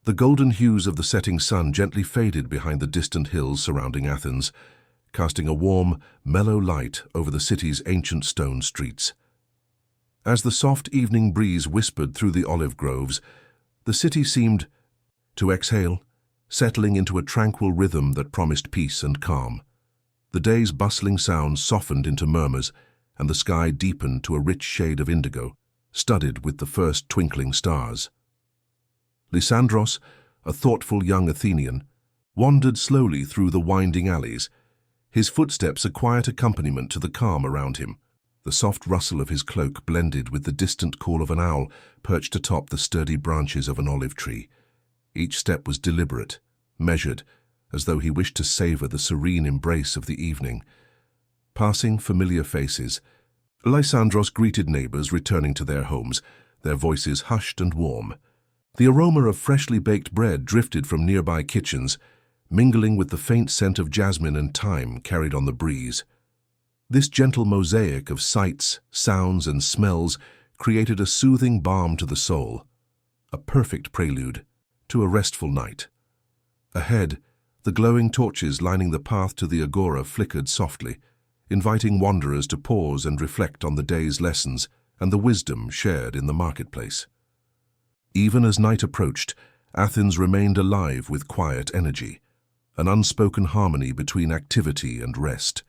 The golden hues of the setting sun gently faded behind the distant hills surrounding Athens, casting a warm, mellow light over the city's ancient stone streets. As the soft evening breeze whispered through the olive groves, the city seemed to exhale, settling into a tranquil rhythm that promised peace and calm. The day's bustling sounds softened into murmurs, and the sky deepened to a rich shade of indigo, studded with the first twinkling stars. Lysandros, a thoughtful young Athenian, wandered slowly through the winding alleys, his footsteps a quiet accompaniment to the calm around him. The soft rustle of his cloak blended with the distant call of an owl perched atop the sturdy branches of an olive tree. Each step was deliberate, measured, as though he wished to savor the serene embrace of the evening. Passing familiar faces, Lysandros greeted neighbors returning to their homes, their voices hushed and warm. The aroma of freshly baked bread drifted from nearby kitchens, mingling with the faint scent of jasmine and thyme carried on the breeze. This gentle mosaic of sights, sounds, and smells created a soothing balm to the soul, a perfect prelude to a restful night. Ahead, the glowing torches lining the path to the agora flickered softly, inviting wanderers to pause and reflect on the day's lessons and the wisdom shared in the marketplace. Even as night approached, Athens remained alive with quiet energy, an unspoken harmony between activity and rest.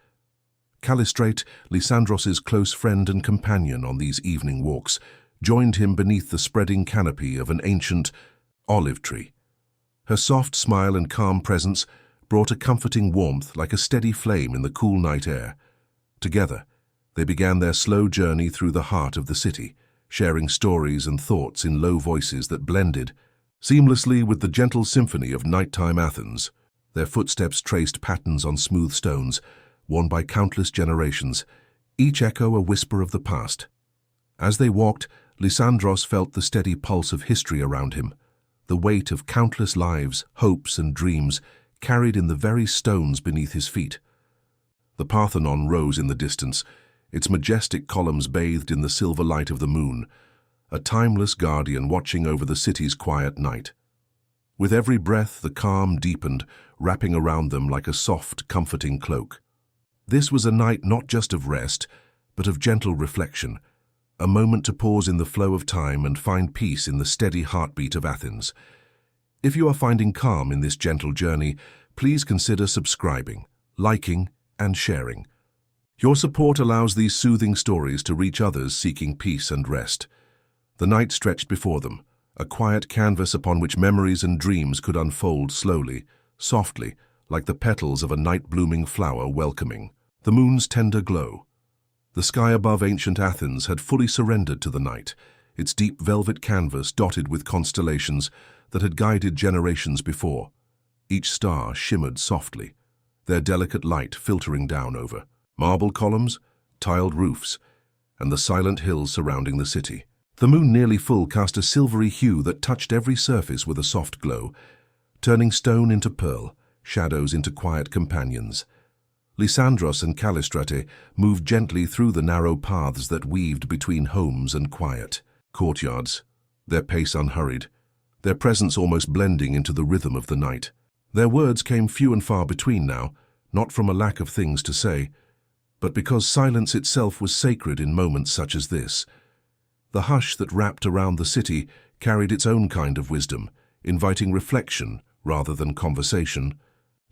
Callistrate, Lysandros's close friend and companion on these evening walks, joined him beneath the spreading canopy of an ancient olive tree. Her soft smile and calm presence brought a comforting warmth like a steady flame in the cool night air. Together, they began their slow journey through the heart of the city, sharing stories and thoughts in low voices that blended seamlessly with the gentle symphony of nighttime Athens. Their footsteps traced patterns on smooth stones, worn by countless generations, each echo a whisper of the past. As they walked, Lysandros felt the steady pulse of history around him, the weight of countless lives, hopes, and dreams carried in the very stones beneath his feet. The Parthenon rose in the distance, its majestic columns bathed in the silver light of the moon, a timeless guardian watching over the city's quiet night. With every breath, the calm deepened, wrapping around them like a soft, comforting cloak. This was a night not just of rest, but of gentle reflection, a moment to pause in the flow of time and find peace in the steady heartbeat of Athens. If you are finding calm in this gentle journey, please consider subscribing, liking, and sharing. Your support allows these soothing stories to reach others seeking peace and rest. The night stretched before them, a quiet canvas upon which memories and dreams could unfold slowly, softly, like the petals of a night-blooming flower welcoming. The moon's tender glow. The sky above ancient Athens had fully surrendered to the night, its deep velvet canvas dotted with constellations that had guided generations before. Each star shimmered softly, their delicate light filtering down over marble columns, tiled roofs, and the silent hills surrounding the city. The moon, nearly full, cast a silvery hue that touched every surface with a soft glow, turning stone into pearl, shadows into quiet companions. Lysandros and Callistrate moved gently through the narrow paths that weaved between homes and quiet courtyards, their pace unhurried, their presence almost blending into the rhythm of the night. Their words came few and far between now, not from a lack of things to say, but because silence itself was sacred in moments such as this. The hush that wrapped around the city carried its own kind of wisdom, inviting reflection rather than conversation.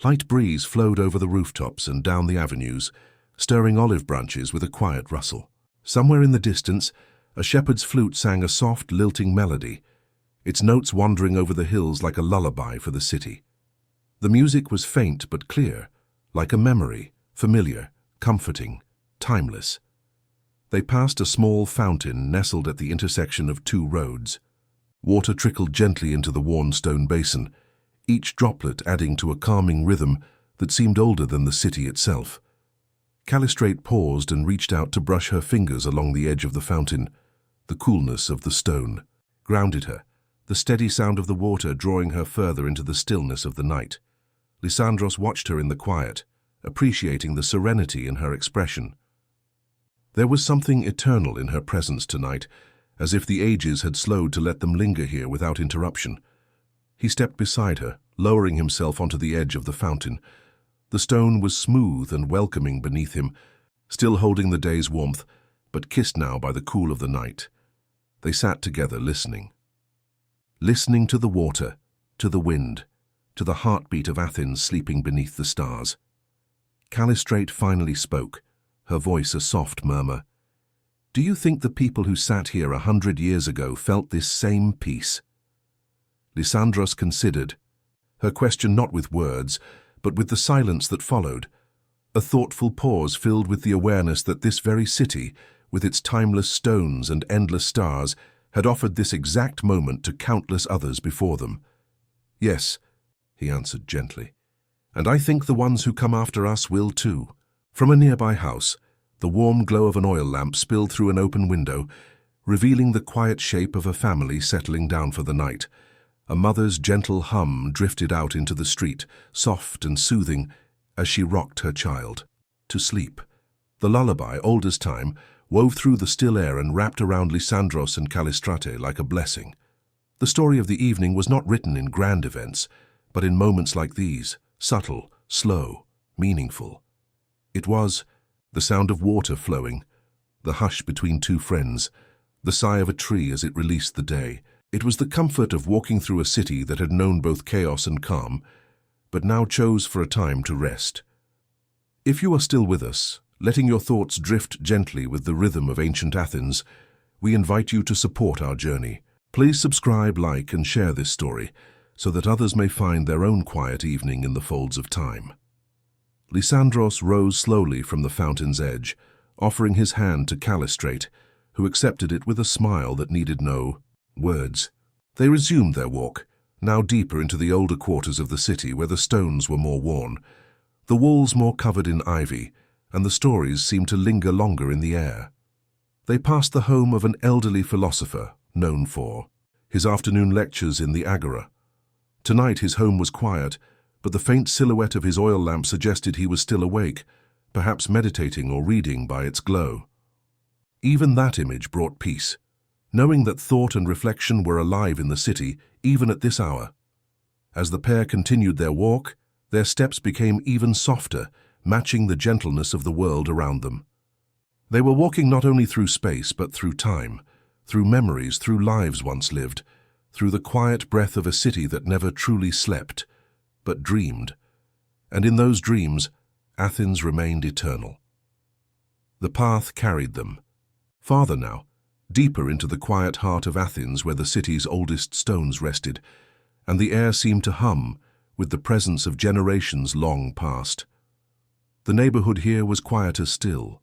Light breeze flowed over the rooftops and down the avenues, stirring olive branches with a quiet rustle. Somewhere in the distance, a shepherd's flute sang a soft, lilting melody, its notes wandering over the hills like a lullaby for the city. The music was faint but clear, like a memory, familiar, comforting, timeless. They passed a small fountain nestled at the intersection of two roads. Water trickled gently into the worn stone basin, each droplet adding to a calming rhythm that seemed older than the city itself. Callistrate paused and reached out to brush her fingers along the edge of the fountain. The coolness of the stone grounded her, the steady sound of the water drawing her further into the stillness of the night. Lysandros watched her in the quiet, appreciating the serenity in her expression. There was something eternal in her presence tonight, as if the ages had slowed to let them linger here without interruption. He stepped beside her, lowering himself onto the edge of the fountain. The stone was smooth and welcoming beneath him, still holding the day's warmth, but kissed now by the cool of the night. They sat together listening. Listening to the water, to the wind, to the heartbeat of Athens sleeping beneath the stars. Callistrate finally spoke, her voice a soft murmur. "Do you think the people who sat here 100 years ago felt this same peace?" Lysandros considered, her question not with words, but with the silence that followed, a thoughtful pause filled with the awareness that this very city, with its timeless stones and endless stars, had offered this exact moment to countless others before them. "Yes," he answered gently, "and I think the ones who come after us will too." From a nearby house, the warm glow of an oil lamp spilled through an open window, revealing the quiet shape of a family settling down for the night. A mother's gentle hum drifted out into the street, soft and soothing, as she rocked her child to sleep. The lullaby, old as time, wove through the still air and wrapped around Lysandros and Callistrate like a blessing. The story of the evening was not written in grand events, but in moments like these, subtle, slow, meaningful. It was the sound of water flowing, the hush between two friends, the sigh of a tree as it released the day. It was the comfort of walking through a city that had known both chaos and calm, but now chose for a time to rest. If you are still with us, letting your thoughts drift gently with the rhythm of ancient Athens, we invite you to support our journey. Please subscribe, like, and share this story so that others may find their own quiet evening in the folds of time. Lysandros rose slowly from the fountain's edge, offering his hand to Callistrate, who accepted it with a smile that needed no words. They resumed their walk, now deeper into the older quarters of the city where the stones were more worn, the walls more covered in ivy, and the stories seemed to linger longer in the air. They passed the home of an elderly philosopher, known for his afternoon lectures in the agora. Tonight his home was quiet, but the faint silhouette of his oil lamp suggested he was still awake, perhaps meditating or reading by its glow. Even that image brought peace, knowing that thought and reflection were alive in the city, even at this hour. As the pair continued their walk, their steps became even softer, matching the gentleness of the world around them. They were walking not only through space, but through time, through memories, through lives once lived, through the quiet breath of a city that never truly slept, but dreamed. And in those dreams, Athens remained eternal. The path carried them, farther now, deeper into the quiet heart of Athens where the city's oldest stones rested, and the air seemed to hum with the presence of generations long past. The neighborhood here was quieter still.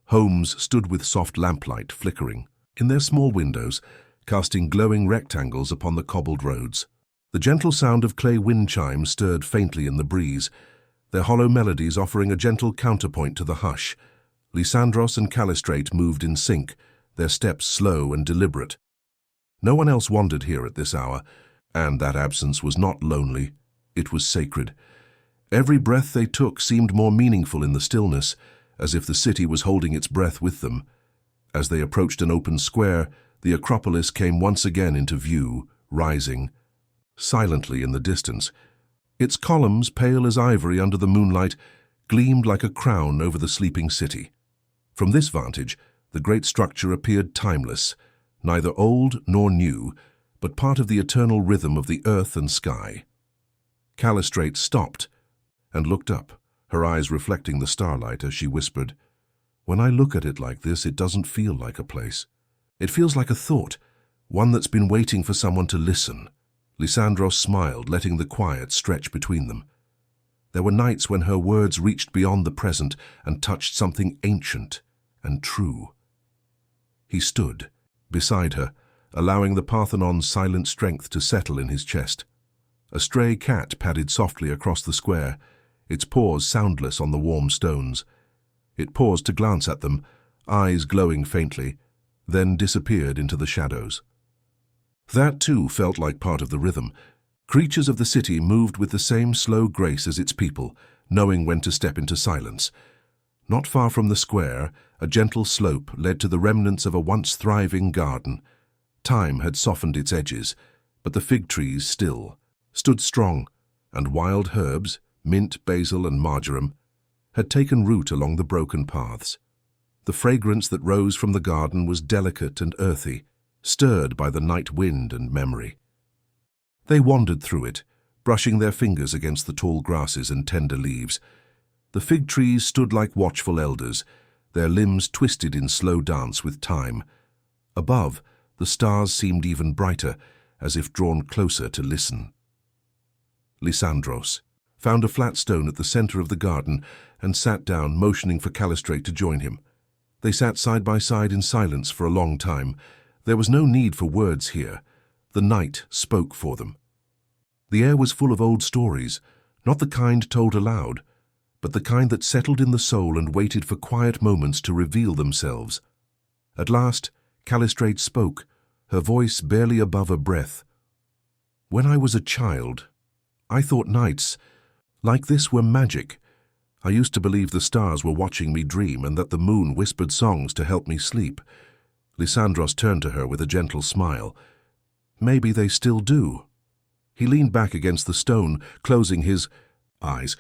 Homes stood with soft lamplight flickering in their small windows, casting glowing rectangles upon the cobbled roads. The gentle sound of clay wind chimes stirred faintly in the breeze, their hollow melodies offering a gentle counterpoint to the hush. Lysandros and Callistrate moved in sync, their steps slow and deliberate. No one else wandered here at this hour, and that absence was not lonely, it was sacred. Every breath they took seemed more meaningful in the stillness, as if the city was holding its breath with them. As they approached an open square, the Acropolis came once again into view, rising silently in the distance. Its columns, pale as ivory under the moonlight, gleamed like a crown over the sleeping city. From this vantage, the great structure appeared timeless, neither old nor new, but part of the eternal rhythm of the earth and sky. Callistrate stopped and looked up, her eyes reflecting the starlight as she whispered, "When I look at it like this, it doesn't feel like a place. It feels like a thought, one that's been waiting for someone to listen." Lysandros smiled, letting the quiet stretch between them. There were nights when her words reached beyond the present and touched something ancient and true. He stood beside her, allowing the Parthenon's silent strength to settle in his chest. A stray cat padded softly across the square, its paws soundless on the warm stones. It paused to glance at them, eyes glowing faintly, then disappeared into the shadows. That too felt like part of the rhythm. Creatures of the city moved with the same slow grace as its people, knowing when to step into silence. Not far from the square, a gentle slope led to the remnants of a once thriving garden. Time had softened its edges, but the fig trees still stood strong, and wild herbs, mint, basil, and marjoram, had taken root along the broken paths. The fragrance that rose from the garden was delicate and earthy, stirred by the night wind and memory. They wandered through it, brushing their fingers against the tall grasses and tender leaves. The fig trees stood like watchful elders, their limbs twisted in slow dance with time. Above, the stars seemed even brighter, as if drawn closer to listen. Lysandros found a flat stone at the center of the garden and sat down, motioning for Callistrate to join him. They sat side by side in silence for a long time. There was no need for words here. The night spoke for them. The air was full of old stories, not the kind told aloud, but the kind that settled in the soul and waited for quiet moments to reveal themselves. At last, Callistrate spoke, her voice barely above a breath. "When I was a child, I thought nights like this were magic. I used to believe the stars were watching me dream and that the moon whispered songs to help me sleep." Lysandros turned to her with a gentle smile. "Maybe they still do." He leaned back against the stone, closing his eyes.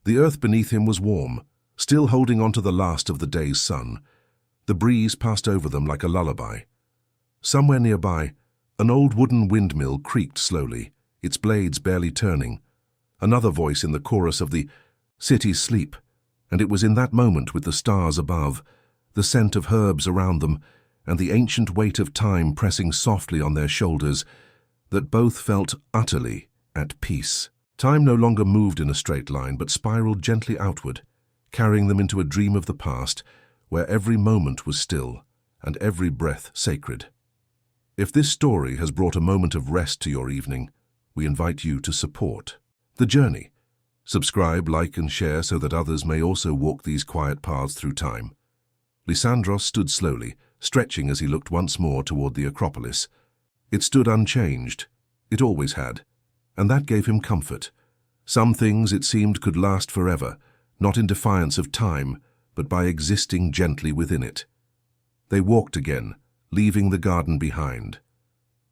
The earth beneath him was warm, still holding on to the last of the day's sun. The breeze passed over them like a lullaby. Somewhere nearby, an old wooden windmill creaked slowly, its blades barely turning. Another voice in the chorus of the city's sleep, and it was in that moment, with the stars above, the scent of herbs around them, and the ancient weight of time pressing softly on their shoulders, that both felt utterly at peace. Time no longer moved in a straight line, but spiraled gently outward, carrying them into a dream of the past, where every moment was still, and every breath sacred. If this story has brought a moment of rest to your evening, we invite you to support the journey. Subscribe, like, and share so that others may also walk these quiet paths through time. Lysandros stood slowly, stretching as he looked once more toward the Acropolis. It stood unchanged. It always had. And that gave him comfort. Some things, it seemed, could last forever, not in defiance of time, but by existing gently within it. They walked again, leaving the garden behind.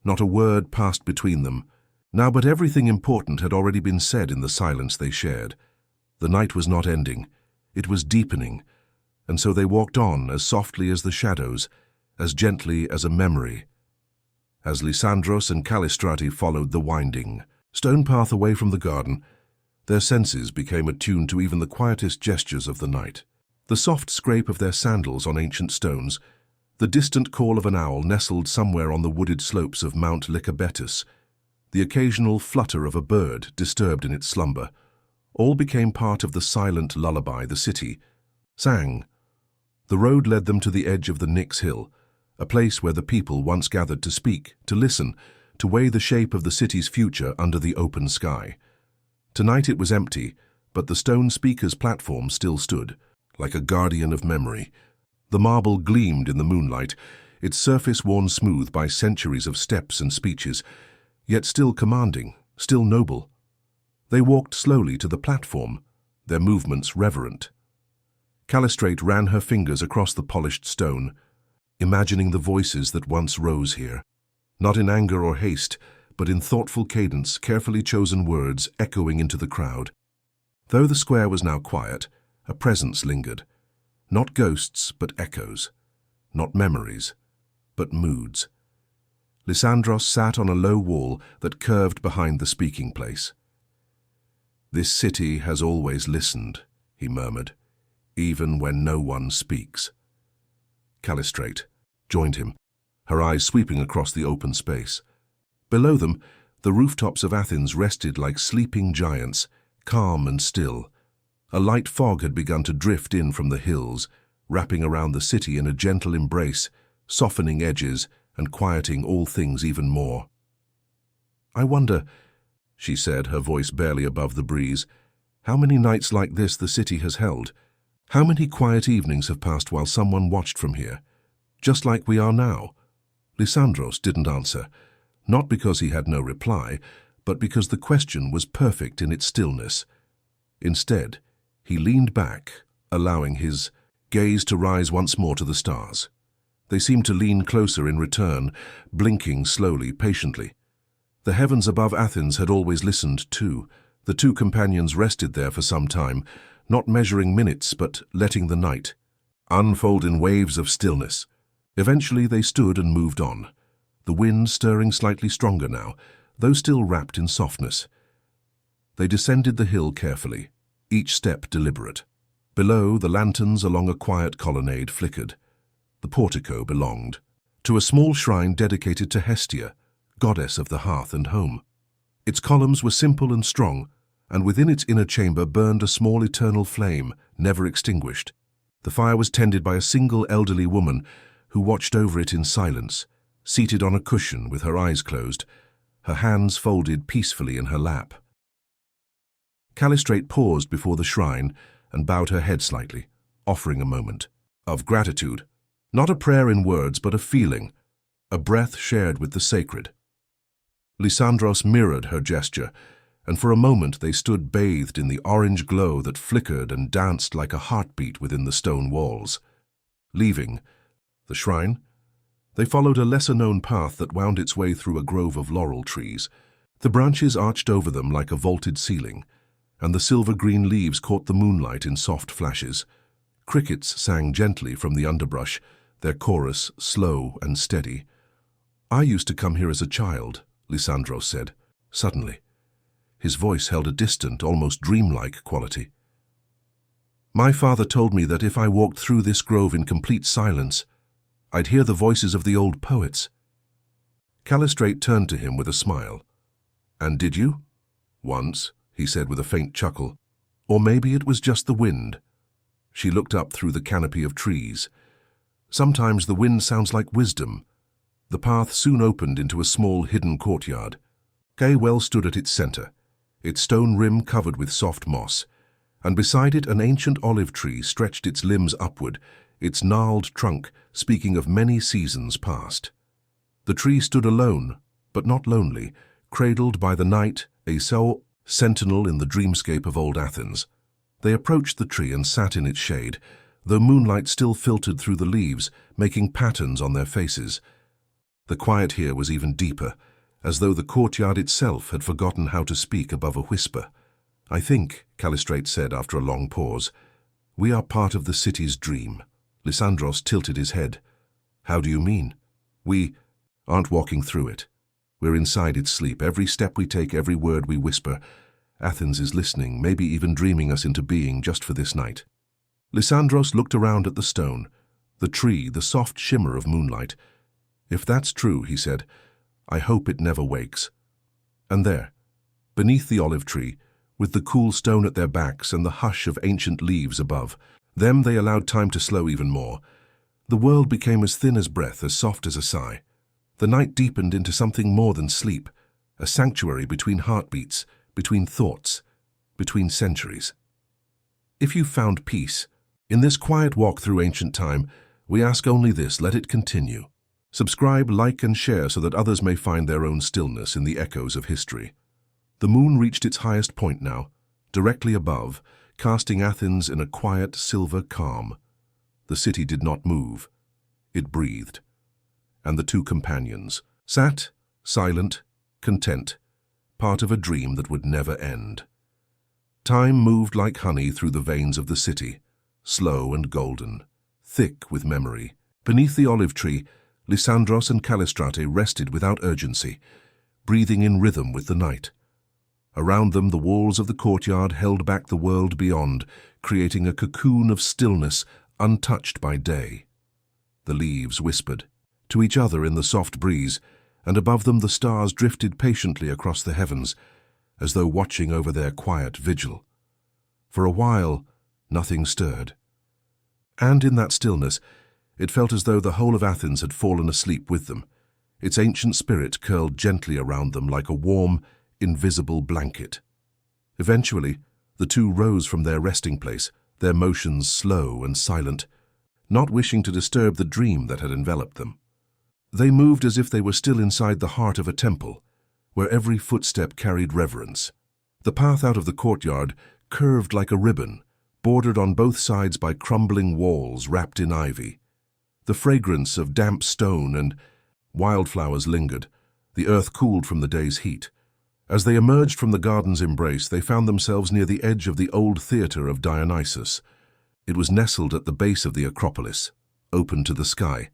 Not a word passed between them. Now, but everything important had already been said in the silence they shared. The night was not ending. It was deepening. And so they walked on as softly as the shadows, as gently as a memory. As Lysandros and Callistrate followed the winding stone path away from the garden, their senses became attuned to even the quietest gestures of the night. The soft scrape of their sandals on ancient stones, the distant call of an owl nestled somewhere on the wooded slopes of Mount Lycabettus, the occasional flutter of a bird disturbed in its slumber, all became part of the silent lullaby the city sang. The road led them to the edge of the Nix Hill, a place where the people once gathered to speak, to listen, to weigh the shape of the city's future under the open sky. Tonight it was empty, but the stone speaker's platform still stood, like a guardian of memory. The marble gleamed in the moonlight, its surface worn smooth by centuries of steps and speeches, yet still commanding, still noble. They walked slowly to the platform, their movements reverent. Callistrate ran her fingers across the polished stone, imagining the voices that once rose here. Not in anger or haste, but in thoughtful cadence, carefully chosen words echoing into the crowd. Though the square was now quiet, a presence lingered. Not ghosts, but echoes. Not memories, but moods. Lysandros sat on a low wall that curved behind the speaking place. "This city has always listened," he murmured, "even when no one speaks." Callistrate joined him, her eyes sweeping across the open space. Below them, the rooftops of Athens rested like sleeping giants, calm and still. A light fog had begun to drift in from the hills, wrapping around the city in a gentle embrace, softening edges and quieting all things even more. "I wonder," she said, her voice barely above the breeze, "how many nights like this the city has held? How many quiet evenings have passed while someone watched from here, just like we are now?" Lysandros didn't answer, not because he had no reply, but because the question was perfect in its stillness. Instead, he leaned back, allowing his gaze to rise once more to the stars. They seemed to lean closer in return, blinking slowly, patiently. The heavens above Athens had always listened too. The two companions rested there for some time, not measuring minutes but letting the night unfold in waves of stillness. Eventually they stood and moved on, the wind stirring slightly stronger now, though still wrapped in softness. They descended the hill carefully, each step deliberate. Below, the lanterns along a quiet colonnade flickered. The portico belonged to a small shrine dedicated to Hestia, goddess of the hearth and home. Its columns were simple and strong, and within its inner chamber burned a small eternal flame, never extinguished. The fire was tended by a single elderly woman who watched over it in silence, seated on a cushion with her eyes closed, her hands folded peacefully in her lap. Callistrate paused before the shrine and bowed her head slightly, offering a moment of gratitude. Not a prayer in words, but a feeling, a breath shared with the sacred. Lysandros mirrored her gesture, and for a moment they stood bathed in the orange glow that flickered and danced like a heartbeat within the stone walls. Leaving the shrine, they followed a lesser-known path that wound its way through a grove of laurel trees. The branches arched over them like a vaulted ceiling, and the silver-green leaves caught the moonlight in soft flashes. Crickets sang gently from the underbrush, their chorus slow and steady. "I used to come here as a child," Lysandros said, suddenly. His voice held a distant, almost dreamlike quality. "My father told me that if I walked through this grove in complete silence, I'd hear the voices of the old poets." Callistrate turned to him with a smile. "And did you?" "Once," he said with a faint chuckle. "Or maybe it was just the wind." She looked up through the canopy of trees. "Sometimes the wind sounds like wisdom." The path soon opened into a small hidden courtyard. Gay well stood at its center, its stone rim covered with soft moss, and beside it an ancient olive tree stretched its limbs upward, its gnarled trunk speaking of many seasons past. The tree stood alone, but not lonely, cradled by the night, a sole sentinel in the dreamscape of old Athens. They approached the tree and sat in its shade, though moonlight still filtered through the leaves, making patterns on their faces. The quiet here was even deeper, as though the courtyard itself had forgotten how to speak above a whisper. "I think," Callistrate said after a long pause, "we are part of the city's dream." Lysandros tilted his head. "How do you mean?" "We aren't walking through it. We're inside its sleep. Every step we take, every word we whisper. Athens is listening, maybe even dreaming us into being just for this night." Lysandros looked around at the stone, the tree, the soft shimmer of moonlight. "If that's true," he said, "I hope it never wakes." And there, beneath the olive tree, with the cool stone at their backs and the hush of ancient leaves above, them they allowed time to slow even more. The world became as thin as breath, as soft as a sigh. The night deepened into something more than sleep, a sanctuary between heartbeats, between thoughts, between centuries. If you found peace in this quiet walk through ancient time, we ask only this: let it continue. Subscribe, like, and share so that others may find their own stillness in the echoes of history. The moon reached its highest point now, directly above, casting Athens in a quiet silver calm. The city did not move. It breathed. And the two companions sat, silent, content, part of a dream that would never end. Time moved like honey through the veins of the city, slow and golden, thick with memory. Beneath the olive tree, Lysandros and Callistrate rested without urgency, breathing in rhythm with the night. Around them, the walls of the courtyard held back the world beyond, creating a cocoon of stillness untouched by day. The leaves whispered to each other in the soft breeze, and above them the stars drifted patiently across the heavens, as though watching over their quiet vigil. For a while, nothing stirred. And in that stillness, it felt as though the whole of Athens had fallen asleep with them, its ancient spirit curled gently around them like a warm, invisible blanket. Eventually, the two rose from their resting place, their motions slow and silent, not wishing to disturb the dream that had enveloped them. They moved as if they were still inside the heart of a temple, where every footstep carried reverence. The path out of the courtyard curved like a ribbon, bordered on both sides by crumbling walls wrapped in ivy. The fragrance of damp stone and wildflowers lingered, The earth cooled from the day's heat. As they emerged from the garden's embrace, they found themselves near the edge of the old theatre of Dionysus. It was nestled at the base of the Acropolis, open to the sky,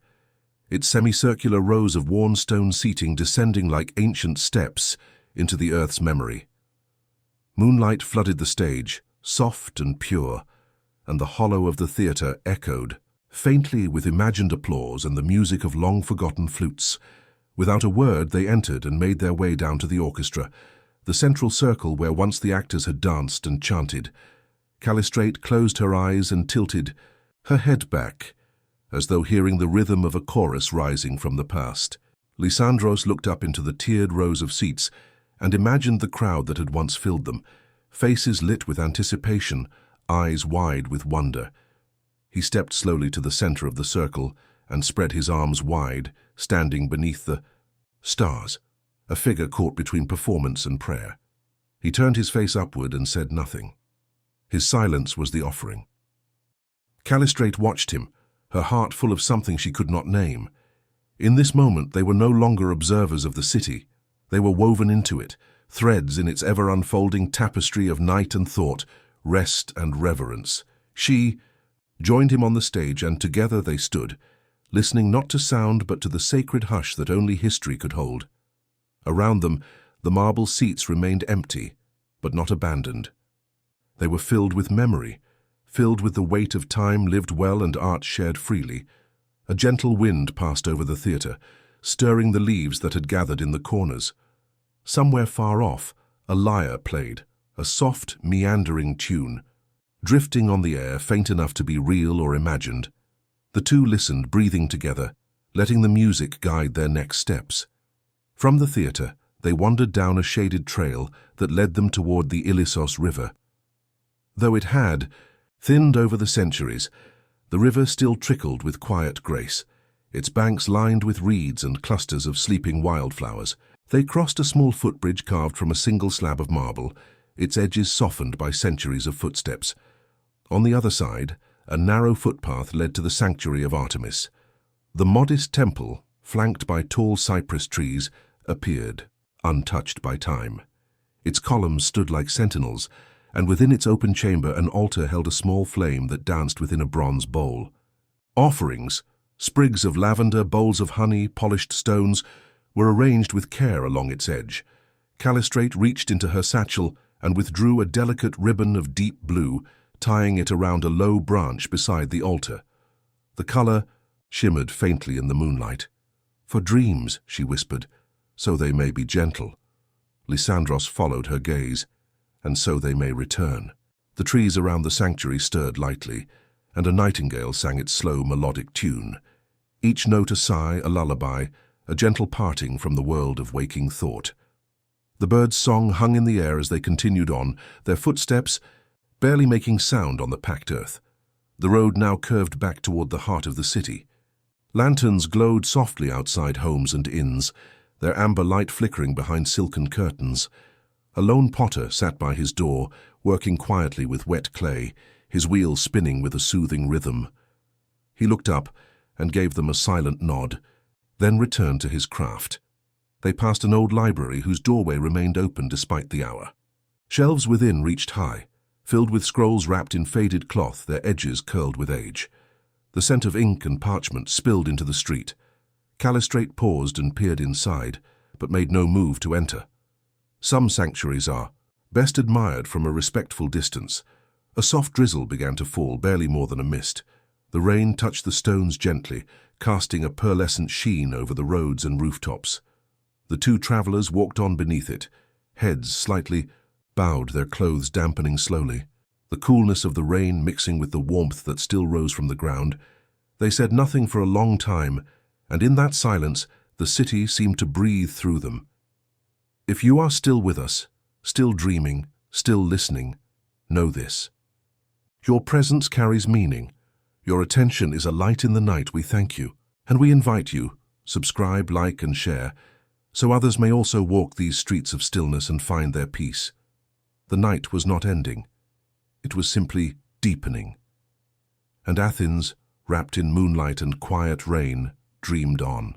its semicircular rows of worn stone seating descending like ancient steps into the earth's memory. Moonlight flooded the stage, soft and pure, and the hollow of the theatre echoed, faintly with imagined applause and the music of long-forgotten flutes. Without a word, they entered and made their way down to the orchestra, the central circle where once the actors had danced and chanted. Callistrate closed her eyes and tilted her head back, as though hearing the rhythm of a chorus rising from the past. Lysandros looked up into the tiered rows of seats and imagined the crowd that had once filled them, faces lit with anticipation, eyes wide with wonder. He stepped slowly to the center of the circle and spread his arms wide, standing beneath the stars, a figure caught between performance and prayer. He turned his face upward and said nothing. His silence was the offering. Callistrate watched him, her heart full of something she could not name. In this moment they were no longer observers of the city. They were woven into it, threads in its ever-unfolding tapestry of night and thought, rest and reverence. She joined him on the stage, and together they stood, listening not to sound but to the sacred hush that only history could hold. Around them, the marble seats remained empty, but not abandoned. They were filled with memory, filled with the weight of time lived well and art shared freely. A gentle wind passed over the theatre, stirring the leaves that had gathered in the corners. Somewhere far off, a lyre played, a soft, meandering tune, drifting on the air, faint enough to be real or imagined. The two listened, breathing together, letting the music guide their next steps. From the theatre, they wandered down a shaded trail that led them toward the Ilissos River. Though it had thinned over the centuries, the river still trickled with quiet grace, its banks lined with reeds and clusters of sleeping wildflowers. They crossed a small footbridge carved from a single slab of marble, its edges softened by centuries of footsteps. On the other side, a narrow footpath led to the sanctuary of Artemis. The modest temple, flanked by tall cypress trees, appeared, untouched by time. Its columns stood like sentinels, and within its open chamber an altar held a small flame that danced within a bronze bowl. Offerings, sprigs of lavender, bowls of honey, polished stones, were arranged with care along its edge. Callistrate reached into her satchel and withdrew a delicate ribbon of deep blue, tying it around a low branch beside the altar. The color shimmered faintly in the moonlight. "For dreams," she whispered, "so they may be gentle." Lysandros followed her gaze. "And so they may return." The trees around the sanctuary stirred lightly, and a nightingale sang its slow, melodic tune. Each note a sigh, a lullaby, a gentle parting from the world of waking thought. The birds' song hung in the air as they continued on, their footsteps barely making sound on the packed earth. The road now curved back toward the heart of the city. Lanterns glowed softly outside homes and inns, their amber light flickering behind silken curtains. A lone potter sat by his door, working quietly with wet clay, his wheel spinning with a soothing rhythm. He looked up and gave them a silent nod, then returned to his craft. They passed an old library whose doorway remained open despite the hour. Shelves within reached high, filled with scrolls wrapped in faded cloth, their edges curled with age. The scent of ink and parchment spilled into the street. Callistrate paused and peered inside, but made no move to enter. Some sanctuaries are best admired from a respectful distance. A soft drizzle began to fall, barely more than a mist. The rain touched the stones gently, casting a pearlescent sheen over the roads and rooftops. The two travelers walked on beneath it, heads slightly bowed, their clothes dampening slowly, the coolness of the rain mixing with the warmth that still rose from the ground. They said nothing for a long time, and in that silence the city seemed to breathe through them. If you are still with us, still dreaming, still listening, know this. Your presence carries meaning. Your attention is a light in the night. We thank you, and we invite you, subscribe, like, and share, so others may also walk these streets of stillness and find their peace. The night was not ending. It was simply deepening. And Athens, wrapped in moonlight and quiet rain, dreamed on.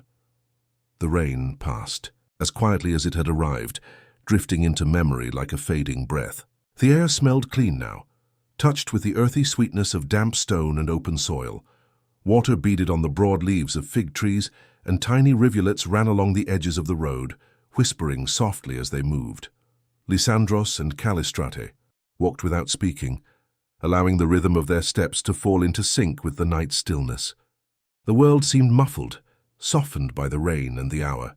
The rain passed. as quietly as it had arrived, drifting into memory like a fading breath. The air smelled clean now, touched with the earthy sweetness of damp stone and open soil. Water beaded on the broad leaves of fig trees, and tiny rivulets ran along the edges of the road, whispering softly as they moved. Lysandros and Callistrate walked without speaking, allowing the rhythm of their steps to fall into sync with the night's stillness. The world seemed muffled, softened by the rain and the hour,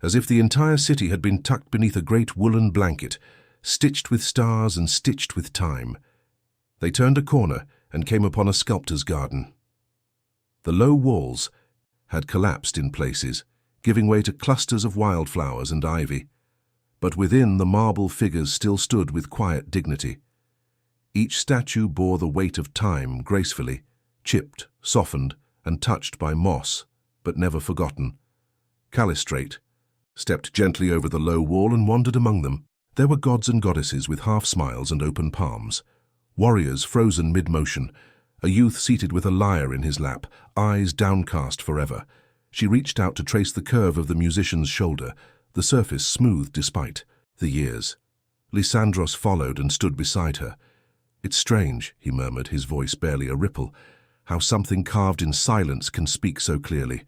as if the entire city had been tucked beneath a great woolen blanket, stitched with stars and stitched with time. They turned a corner and came upon a sculptor's garden. The low walls had collapsed in places, giving way to clusters of wildflowers and ivy, but within the marble figures still stood with quiet dignity. Each statue bore the weight of time gracefully, chipped, softened, and touched by moss, but never forgotten. Callistrate stepped gently over the low wall and wandered among them. There were gods and goddesses with half smiles and open palms, warriors frozen mid-motion, a youth seated with a lyre in his lap, eyes downcast forever. She reached out to trace the curve of the musician's shoulder, the surface smooth despite the years. Lysandros followed and stood beside her. "It's strange," he murmured, his voice barely a ripple, "how something carved in silence can speak so clearly."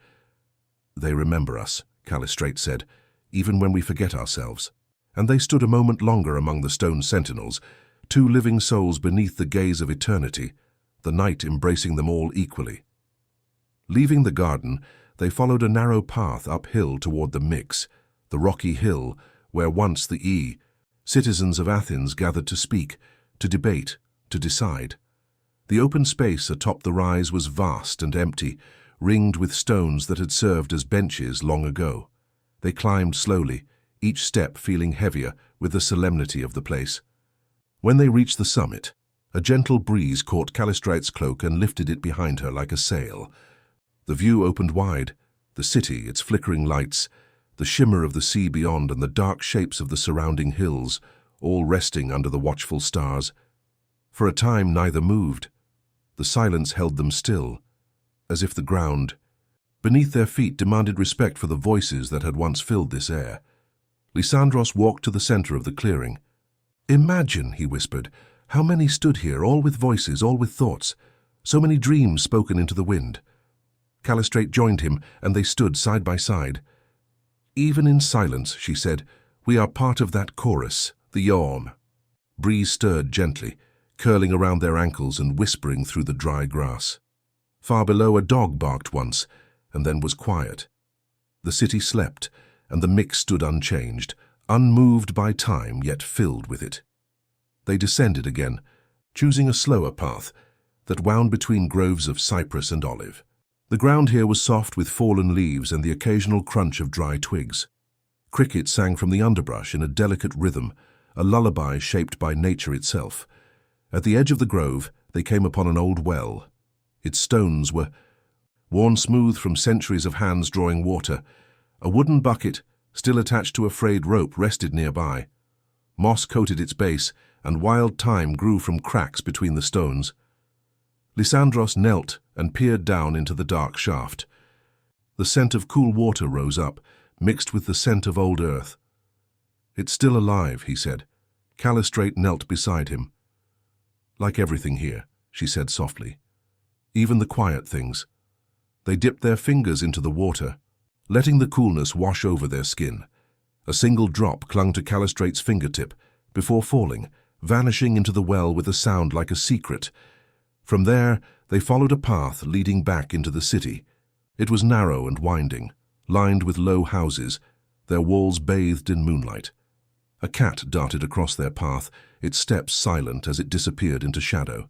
"They remember us," Callistrate said, "even when we forget ourselves." And they stood a moment longer among the stone sentinels, two living souls beneath the gaze of eternity, the night embracing them all equally. Leaving the garden, they followed a narrow path uphill toward the Mix, the rocky hill where once the citizens of Athens gathered to speak, to debate, to decide. The open space atop the rise was vast and empty, ringed with stones that had served as benches long ago. They climbed slowly, each step feeling heavier with the solemnity of the place. When they reached the summit, a gentle breeze caught Callistrate's cloak and lifted it behind her like a sail. The view opened wide, the city, its flickering lights, the shimmer of the sea beyond, and the dark shapes of the surrounding hills, all resting under the watchful stars. For a time neither moved. The silence held them still, as if the ground beneath their feet demanded respect for the voices that had once filled this air. Lysandros walked to the center of the clearing. "Imagine," he whispered, "how many stood here, all with voices, all with thoughts, so many dreams spoken into the wind." Callistrate joined him, and they stood side by side. "Even in silence," she said, "we are part of that chorus, the Yom." Breeze stirred gently, curling around their ankles and whispering through the dry grass. Far below, a dog barked once, and then was quiet. The city slept, and the Mix stood unchanged, unmoved by time, yet filled with it. They descended again, choosing a slower path that wound between groves of cypress and olive. The ground here was soft with fallen leaves and the occasional crunch of dry twigs. Crickets sang from the underbrush in a delicate rhythm, a lullaby shaped by nature itself. At the edge of the grove, they came upon an old well. Its stones were worn smooth from centuries of hands drawing water. A wooden bucket, still attached to a frayed rope, rested nearby. Moss coated its base, and wild thyme grew from cracks between the stones. Lysandros knelt and peered down into the dark shaft. The scent of cool water rose up, mixed with the scent of old earth. "It's still alive," he said. Callistrate knelt beside him. "Like everything here," she said softly. "Even the quiet things." They dipped their fingers into the water, letting the coolness wash over their skin. A single drop clung to Callistrate's fingertip before falling, vanishing into the well with a sound like a secret. From there, they followed a path leading back into the city. It was narrow and winding, lined with low houses, their walls bathed in moonlight. A cat darted across their path, its steps silent as it disappeared into shadow.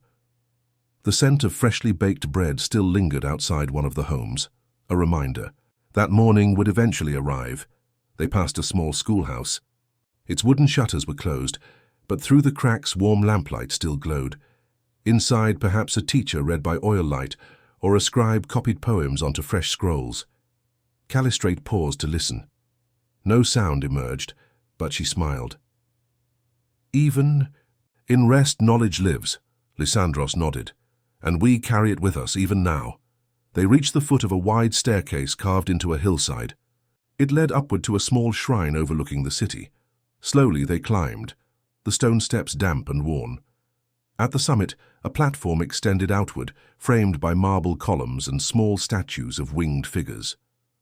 The scent of freshly baked bread still lingered outside one of the homes, a reminder. That morning would eventually arrive. They passed a small schoolhouse. Its wooden shutters were closed, but through the cracks warm lamplight still glowed. Inside, perhaps a teacher read by oil light, or a scribe copied poems onto fresh scrolls. Callistrate paused to listen. No sound emerged, but she smiled. "Even in rest knowledge lives," Lysandros nodded, "and we carry it with us even now." They reached the foot of a wide staircase carved into a hillside. It led upward to a small shrine overlooking the city. Slowly they climbed, the stone steps damp and worn. At the summit, a platform extended outward, framed by marble columns and small statues of winged figures.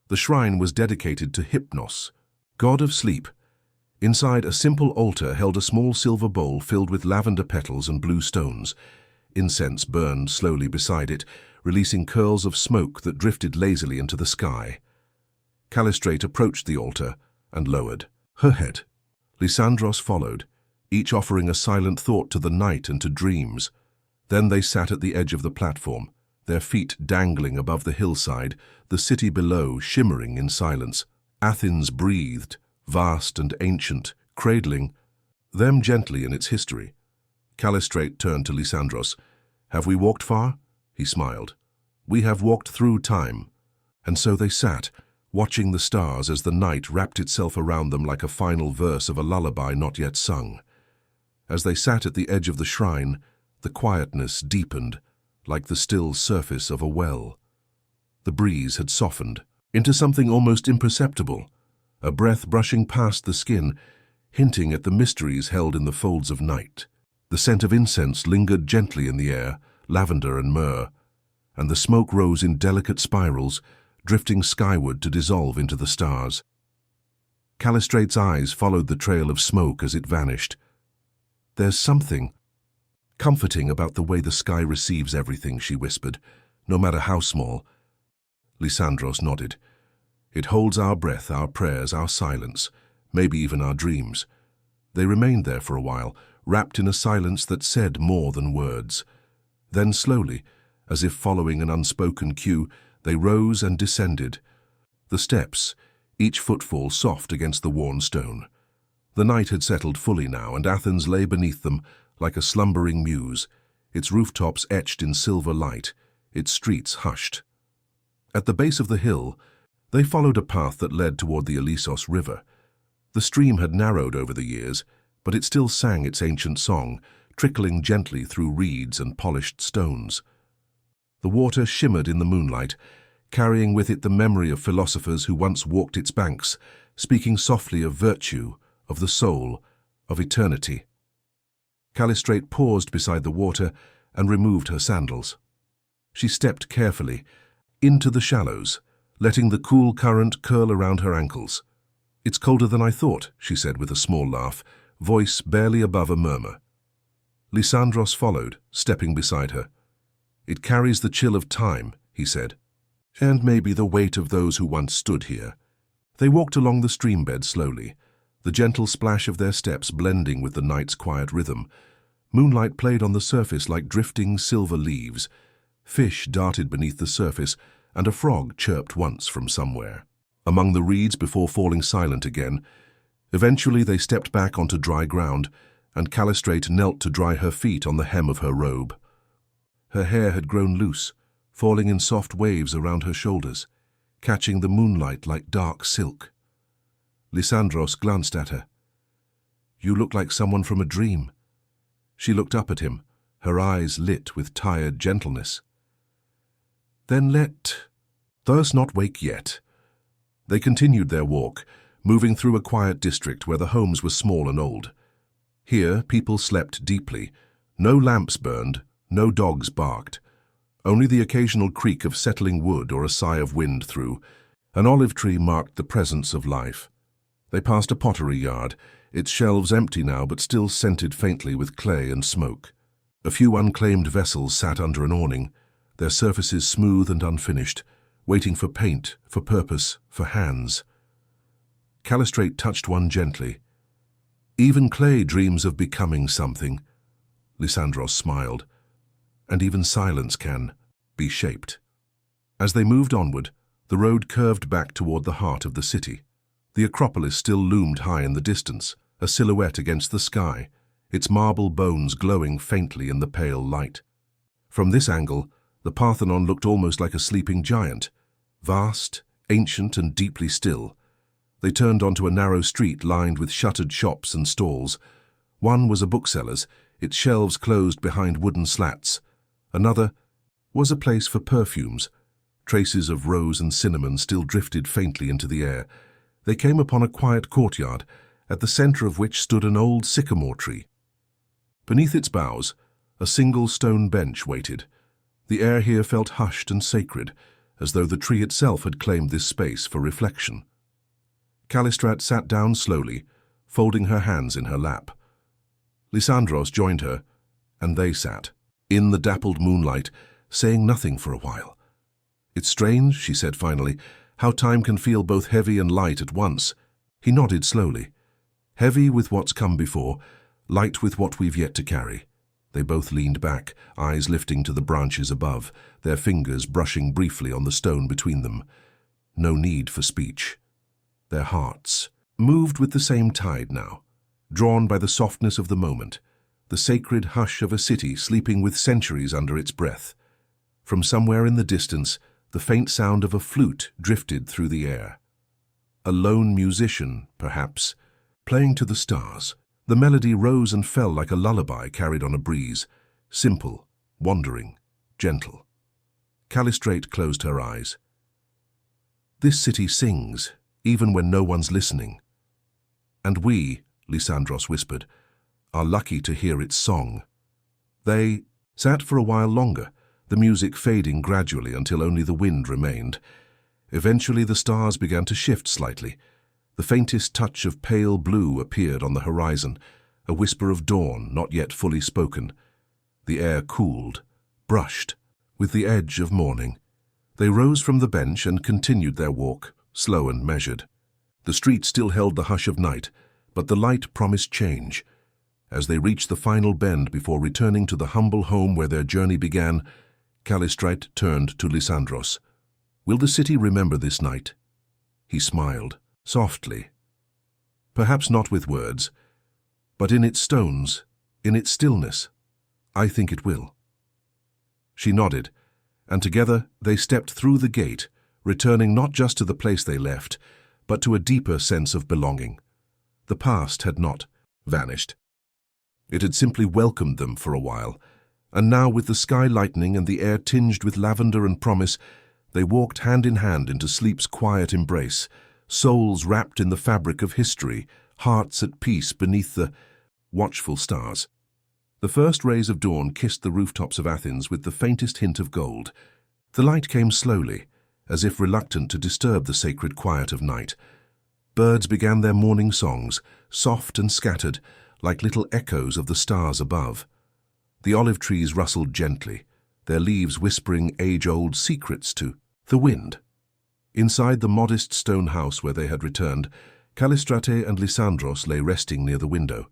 The shrine was dedicated to Hypnos, god of sleep. Inside, a simple altar held a small silver bowl filled with lavender petals and blue stones. Incense burned slowly beside it, releasing curls of smoke that drifted lazily into the sky. Callistrate approached the altar and lowered her head. Lysandros followed, each offering a silent thought to the night and to dreams. Then they sat at the edge of the platform, their feet dangling above the hillside, the city below shimmering in silence. Athens breathed, vast and ancient, cradling them gently in its history. Callistrate turned to Lysandros. "Have we walked far?" He smiled. "We have walked through time." And so they sat, watching the stars as the night wrapped itself around them like a final verse of a lullaby not yet sung. As they sat at the edge of the shrine, the quietness deepened, like the still surface of a well. The breeze had softened into something almost imperceptible, a breath brushing past the skin, hinting at the mysteries held in the folds of night. The scent of incense lingered gently in the air, lavender and myrrh, and the smoke rose in delicate spirals, drifting skyward to dissolve into the stars. Callistrate's eyes followed the trail of smoke as it vanished. "There's something comforting about the way the sky receives everything," she whispered, "no matter how small." Lysandros nodded. "It holds our breath, our prayers, our silence, maybe even our dreams." They remained there for a while, wrapped in a silence that said more than words. Then slowly, as if following an unspoken cue, they rose and descended. The steps, each footfall soft against the worn stone. The night had settled fully now, and Athens lay beneath them like a slumbering muse, its rooftops etched in silver light, its streets hushed. At the base of the hill, they followed a path that led toward the Ilissos River. The stream had narrowed over the years, but it still sang its ancient song, trickling gently through reeds and polished stones. The water shimmered in the moonlight, carrying with it the memory of philosophers who once walked its banks, speaking softly of virtue, of the soul, of eternity. Callistrate paused beside the water and removed her sandals. She stepped carefully into the shallows, letting the cool current curl around her ankles. "It's colder than I thought," she said with a small laugh, voice barely above a murmur. Lysandros followed, stepping beside her. "It carries the chill of time," he said, "and maybe the weight of those who once stood here." They walked along the stream bed slowly, the gentle splash of their steps blending with the night's quiet rhythm. Moonlight played on the surface like drifting silver leaves. Fish darted beneath the surface, and a frog chirped once from somewhere among the reeds before falling silent again. Eventually they stepped back onto dry ground, and Callistrate knelt to dry her feet on the hem of her robe. Her hair had grown loose, falling in soft waves around her shoulders, catching the moonlight like dark silk. Lysandros glanced at her. "You look like someone from a dream." She looked up at him, her eyes lit with tired gentleness. "Then let us not wake yet." They continued their walk, moving through a quiet district where the homes were small and old. Here people slept deeply. No lamps burned, no dogs barked. Only the occasional creak of settling wood or a sigh of wind through. An olive tree marked the presence of life. They passed a pottery yard, its shelves empty now but still scented faintly with clay and smoke. A few unclaimed vessels sat under an awning, their surfaces smooth and unfinished, waiting for paint, for purpose, for hands. Callistrate touched one gently. "Even clay dreams of becoming something." Lysandros smiled. "And even silence can be shaped." As they moved onward, the road curved back toward the heart of the city. The Acropolis still loomed high in the distance, a silhouette against the sky, its marble bones glowing faintly in the pale light. From this angle, the Parthenon looked almost like a sleeping giant, vast, ancient, and deeply still. They turned onto a narrow street lined with shuttered shops and stalls. One was a bookseller's, its shelves closed behind wooden slats. Another was a place for perfumes. Traces of rose and cinnamon still drifted faintly into the air. They came upon a quiet courtyard, at the center of which stood an old sycamore tree. Beneath its boughs, a single stone bench waited. The air here felt hushed and sacred, as though the tree itself had claimed this space for reflection. Calistrat sat down slowly, folding her hands in her lap. Lysandros joined her, and they sat, in the dappled moonlight, saying nothing for a while. "It's strange," she said finally, "how time can feel both heavy and light at once." He nodded slowly. "Heavy with what's come before, light with what we've yet to carry." They both leaned back, eyes lifting to the branches above, their fingers brushing briefly on the stone between them. No need for speech. Their hearts moved with the same tide now, drawn by the softness of the moment, the sacred hush of a city sleeping with centuries under its breath. From somewhere in the distance, the faint sound of a flute drifted through the air. A lone musician, perhaps, playing to the stars. The melody rose and fell like a lullaby carried on a breeze, simple, wandering, gentle. Calistrat closed her eyes. "This city sings, even when no one's listening. And we," Lysandros whispered, "are lucky to hear its song." They sat for a while longer, the music fading gradually until only the wind remained. Eventually the stars began to shift slightly. The faintest touch of pale blue appeared on the horizon, a whisper of dawn not yet fully spoken. The air cooled, brushed, with the edge of morning. They rose from the bench and continued their walk, slow and measured. The street still held the hush of night, but the light promised change. As they reached the final bend before returning to the humble home where their journey began, Calistrat turned to Lysandros. "Will the city remember this night?" He smiled, softly. "Perhaps not with words, but in its stones, in its stillness. I think it will." She nodded, and together they stepped through the gate, returning not just to the place they left, but to a deeper sense of belonging. The past had not vanished. It had simply welcomed them for a while, and now with the sky lightening and the air tinged with lavender and promise, they walked hand in hand into sleep's quiet embrace, souls wrapped in the fabric of history, hearts at peace beneath the watchful stars. The first rays of dawn kissed the rooftops of Athens with the faintest hint of gold. The light came slowly, as if reluctant to disturb the sacred quiet of night. Birds began their morning songs, soft and scattered, like little echoes of the stars above. The olive trees rustled gently, their leaves whispering age-old secrets to the wind. Inside the modest stone house where they had returned, Callistrate and Lysandros lay resting near the window,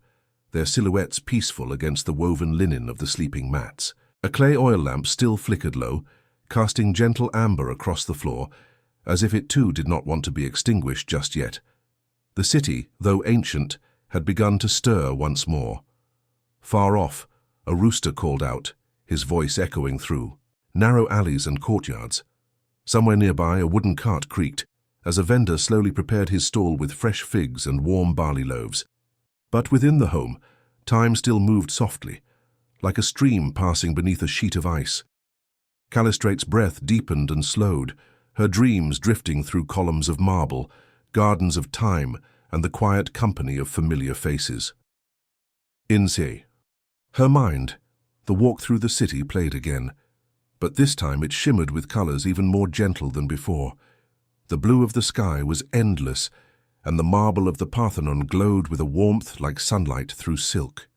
their silhouettes peaceful against the woven linen of the sleeping mats. A clay oil lamp still flickered low, casting gentle amber across the floor, as if it too did not want to be extinguished just yet. The city, though ancient, had begun to stir once more. Far off, a rooster called out, his voice echoing through narrow alleys and courtyards. Somewhere nearby, a wooden cart creaked, as a vendor slowly prepared his stall with fresh figs and warm barley loaves. But within the home, time still moved softly, like a stream passing beneath a sheet of ice. Calistrat's breath deepened and slowed, her dreams drifting through columns of marble, gardens of time, and the quiet company of familiar faces. Inse. Her mind, the walk through the city played again, but this time it shimmered with colors even more gentle than before. The blue of the sky was endless, and the marble of the Parthenon glowed with a warmth like sunlight through silk.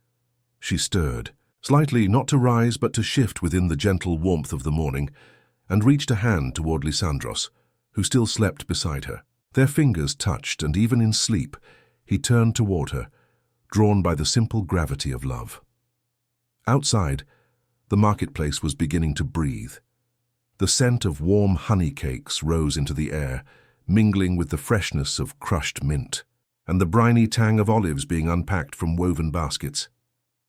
She stirred, slightly not to rise but to shift within the gentle warmth of the morning, and reached a hand toward Lysandros, who still slept beside her. Their fingers touched, and even in sleep, he turned toward her, drawn by the simple gravity of love. Outside, the marketplace was beginning to breathe. The scent of warm honey cakes rose into the air, mingling with the freshness of crushed mint, and the briny tang of olives being unpacked from woven baskets.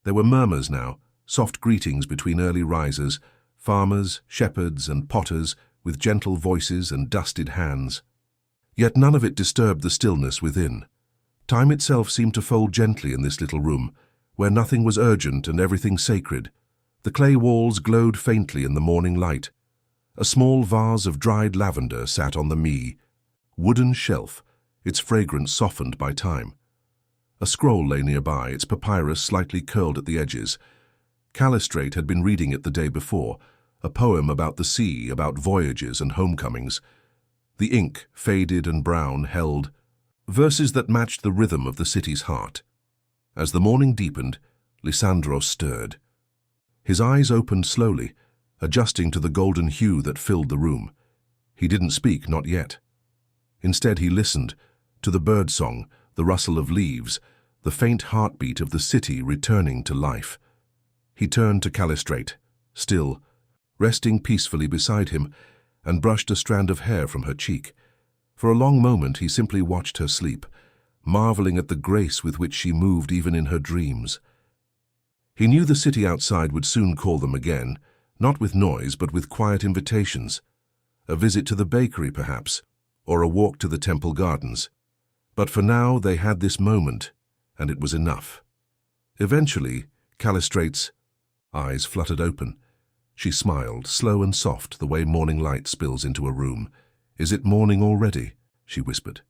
There were murmurs now, soft greetings between early risers, farmers, shepherds, and potters, with gentle voices and dusted hands. Yet none of it disturbed the stillness within. Time itself seemed to fold gently in this little room, where nothing was urgent and everything sacred. The clay walls glowed faintly in the morning light. A small vase of dried lavender sat on the wooden shelf, its fragrance softened by time. A scroll lay nearby, its papyrus slightly curled at the edges. Callistrate had been reading it the day before, a poem about the sea, about voyages and homecomings. The ink, faded and brown, held verses that matched the rhythm of the city's heart. As the morning deepened, Lysandros stirred. His eyes opened slowly, adjusting to the golden hue that filled the room. He didn't speak, not yet. Instead he listened to the birdsong, the rustle of leaves, the faint heartbeat of the city returning to life. He turned to Callistrate, still, resting peacefully beside him, and brushed a strand of hair from her cheek. For a long moment he simply watched her sleep, marveling at the grace with which she moved even in her dreams. He knew the city outside would soon call them again, not with noise but with quiet invitations. A visit to the bakery, perhaps, or a walk to the temple gardens. But for now they had this moment, and it was enough. Eventually, Callistrate's eyes fluttered open. She smiled, slow and soft, the way morning light spills into a room. "Is it morning already?" she whispered,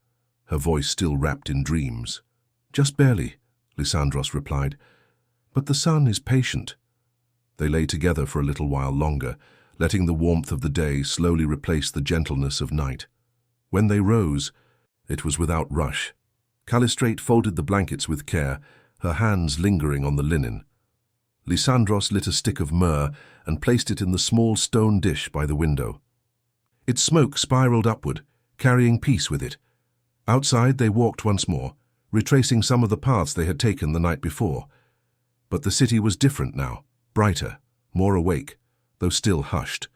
her voice still wrapped in dreams. "Just barely," Lysandros replied. "But the sun is patient." They lay together for a little while longer, letting the warmth of the day slowly replace the gentleness of night. When they rose, it was without rush. Callistrate folded the blankets with care, her hands lingering on the linen. Lysandros lit a stick of myrrh and placed it in the small stone dish by the window. Its smoke spiraled upward, carrying peace with it. Outside they walked once more, retracing some of the paths they had taken the night before. But the city was different now, brighter, more awake, though still hushed.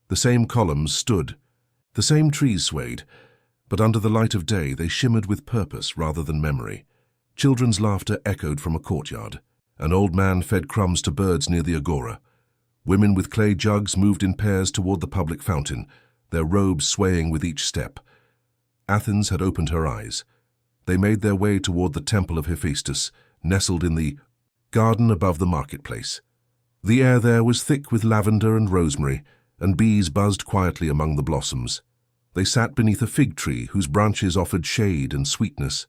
The same columns stood, the same trees swayed, but under the light of day they shimmered with purpose rather than memory. Children's laughter echoed from a courtyard. An old man fed crumbs to birds near the agora. Women with clay jugs moved in pairs toward the public fountain, their robes swaying with each step. Athens had opened her eyes. They made their way toward the temple of Hephaestus, nestled in the garden above the marketplace. The air there was thick with lavender and rosemary, and bees buzzed quietly among the blossoms. They sat beneath a fig tree whose branches offered shade and sweetness.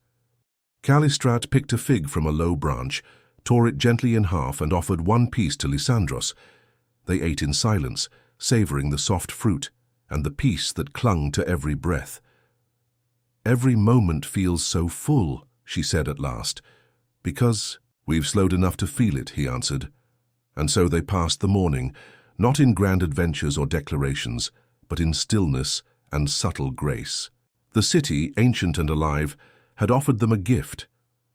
Callistrate picked a fig from a low branch, tore it gently in half, and offered one piece to Lysandros. They ate in silence, savoring the soft fruit and the peace that clung to every breath. "Every moment feels so full," she said at last. "Because we've slowed enough to feel it," he answered. And so they passed the morning, not in grand adventures or declarations, but in stillness and subtle grace. The city, ancient and alive, had offered them a gift,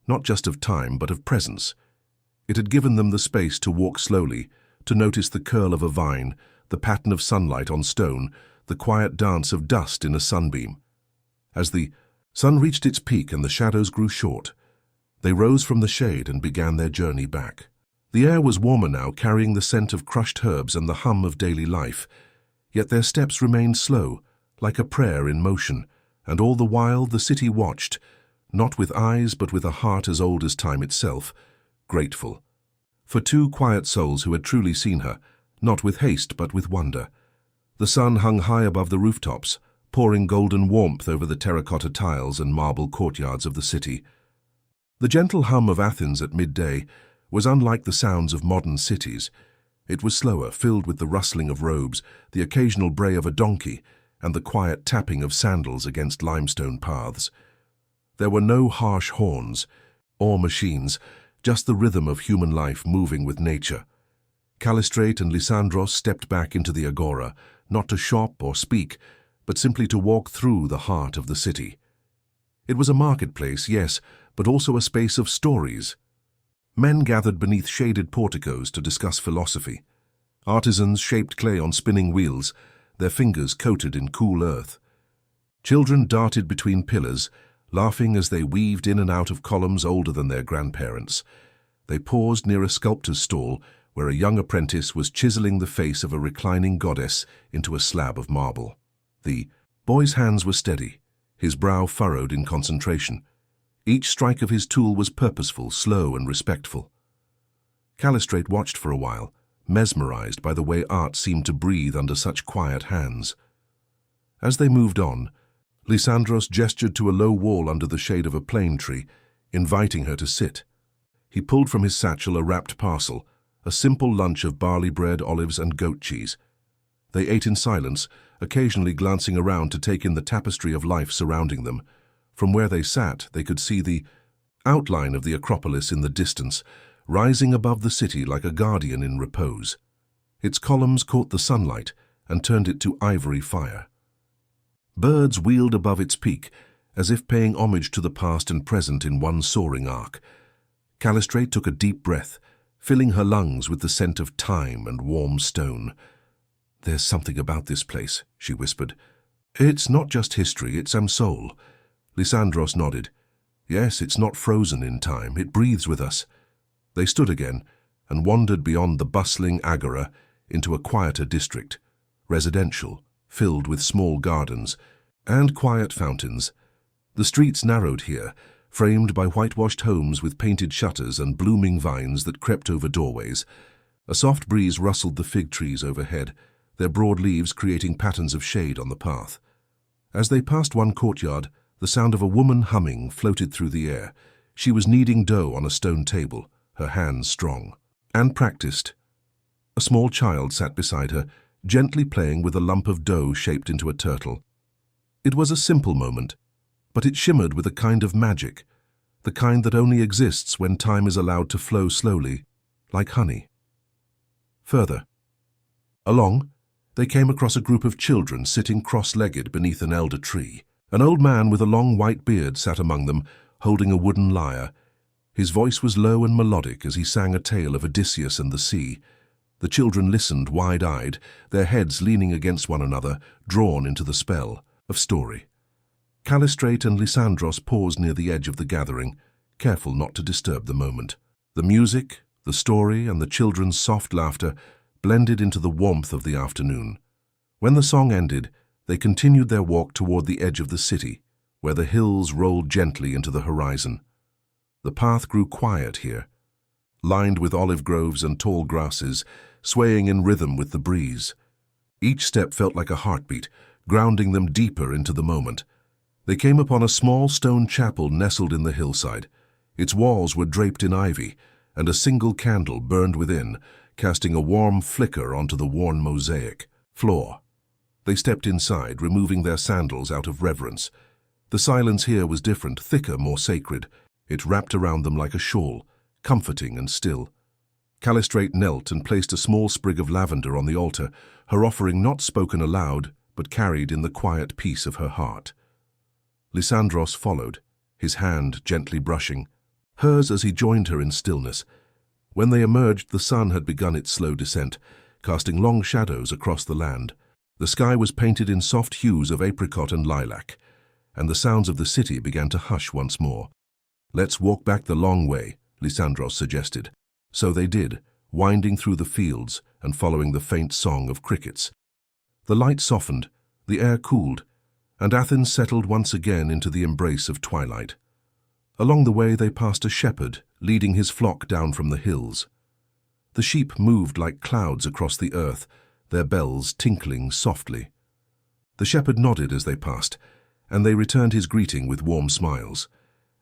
not just of time, but of presence. It had given them the space to walk slowly, to notice the curl of a vine, the pattern of sunlight on stone, the quiet dance of dust in a sunbeam. As the sun reached its peak and the shadows grew short, they rose from the shade and began their journey back. The air was warmer now, carrying the scent of crushed herbs and the hum of daily life. Yet their steps remained slow, like a prayer in motion, and all the while the city watched, not with eyes but with a heart as old as time itself, grateful. For two quiet souls who had truly seen her, not with haste but with wonder. The sun hung high above the rooftops, pouring golden warmth over the terracotta tiles and marble courtyards of the city. The gentle hum of Athens at midday was unlike the sounds of modern cities. It was slower, filled with the rustling of robes, the occasional bray of a donkey, and the quiet tapping of sandals against limestone paths. There were no harsh horns or machines, just the rhythm of human life moving with nature. Callistrate and Lysandros stepped back into the agora, not to shop or speak, but simply to walk through the heart of the city. It was a marketplace, yes, but also a space of stories. Men gathered beneath shaded porticos to discuss philosophy. Artisans shaped clay on spinning wheels, their fingers coated in cool earth. Children darted between pillars, laughing as they weaved in and out of columns older than their grandparents. They paused near a sculptor's stall, where a young apprentice was chiseling the face of a reclining goddess into a slab of marble. The boy's hands were steady, his brow furrowed in concentration. Each strike of his tool was purposeful, slow and respectful. Callistrate watched for a while, mesmerized by the way art seemed to breathe under such quiet hands. As they moved on, Lysandros gestured to a low wall under the shade of a plane tree, inviting her to sit. He pulled from his satchel a wrapped parcel, a simple lunch of barley bread, olives, and goat cheese. They ate in silence, occasionally glancing around to take in the tapestry of life surrounding them. From where they sat, they could see the outline of the Acropolis in the distance, rising above the city like a guardian in repose. Its columns caught the sunlight and turned it to ivory fire. Birds wheeled above its peak, as if paying homage to the past and present in one soaring arc. Callistrate took a deep breath, filling her lungs with the scent of thyme and warm stone. "There's something about this place," she whispered. "It's not just history, it's soul." Lysandros nodded. "Yes, it's not frozen in time, it breathes with us." They stood again and wandered beyond the bustling agora into a quieter district, residential, filled with small gardens and quiet fountains. The streets narrowed here, framed by whitewashed homes with painted shutters and blooming vines that crept over doorways. A soft breeze rustled the fig trees overhead, their broad leaves creating patterns of shade on the path. As they passed one courtyard, the sound of a woman humming floated through the air. She was kneading dough on a stone table, her hands strong and practiced. A small child sat beside her, gently playing with a lump of dough shaped into a turtle. It was a simple moment, but it shimmered with a kind of magic, the kind that only exists when time is allowed to flow slowly, like honey. Further along, they came across a group of children sitting cross-legged beneath an elder tree. An old man with a long white beard sat among them, holding a wooden lyre. His voice was low and melodic as he sang a tale of Odysseus and the sea. The children listened wide-eyed, their heads leaning against one another, drawn into the spell of story. Callistrate and Lysandros paused near the edge of the gathering, careful not to disturb the moment. The music, the story, and the children's soft laughter blended into the warmth of the afternoon. When the song ended, they continued their walk toward the edge of the city, where the hills rolled gently into the horizon. The path grew quiet here, lined with olive groves and tall grasses, swaying in rhythm with the breeze. Each step felt like a heartbeat, grounding them deeper into the moment. They came upon a small stone chapel nestled in the hillside. Its walls were draped in ivy, and a single candle burned within, casting a warm flicker onto the worn mosaic floor. They stepped inside, removing their sandals out of reverence. The silence here was different, thicker, more sacred. It wrapped around them like a shawl, comforting and still. Callistrate knelt and placed a small sprig of lavender on the altar, her offering not spoken aloud, but carried in the quiet peace of her heart. Lysandros followed, his hand gently brushing hers as he joined her in stillness. When they emerged, the sun had begun its slow descent, casting long shadows across the land. The sky was painted in soft hues of apricot and lilac, and the sounds of the city began to hush once more. "Let's walk back the long way," Lysandros suggested. So they did, winding through the fields and following the faint song of crickets. The light softened, the air cooled, and Athens settled once again into the embrace of twilight. Along the way they passed a shepherd, leading his flock down from the hills. The sheep moved like clouds across the earth, their bells tinkling softly. The shepherd nodded as they passed, and they returned his greeting with warm smiles.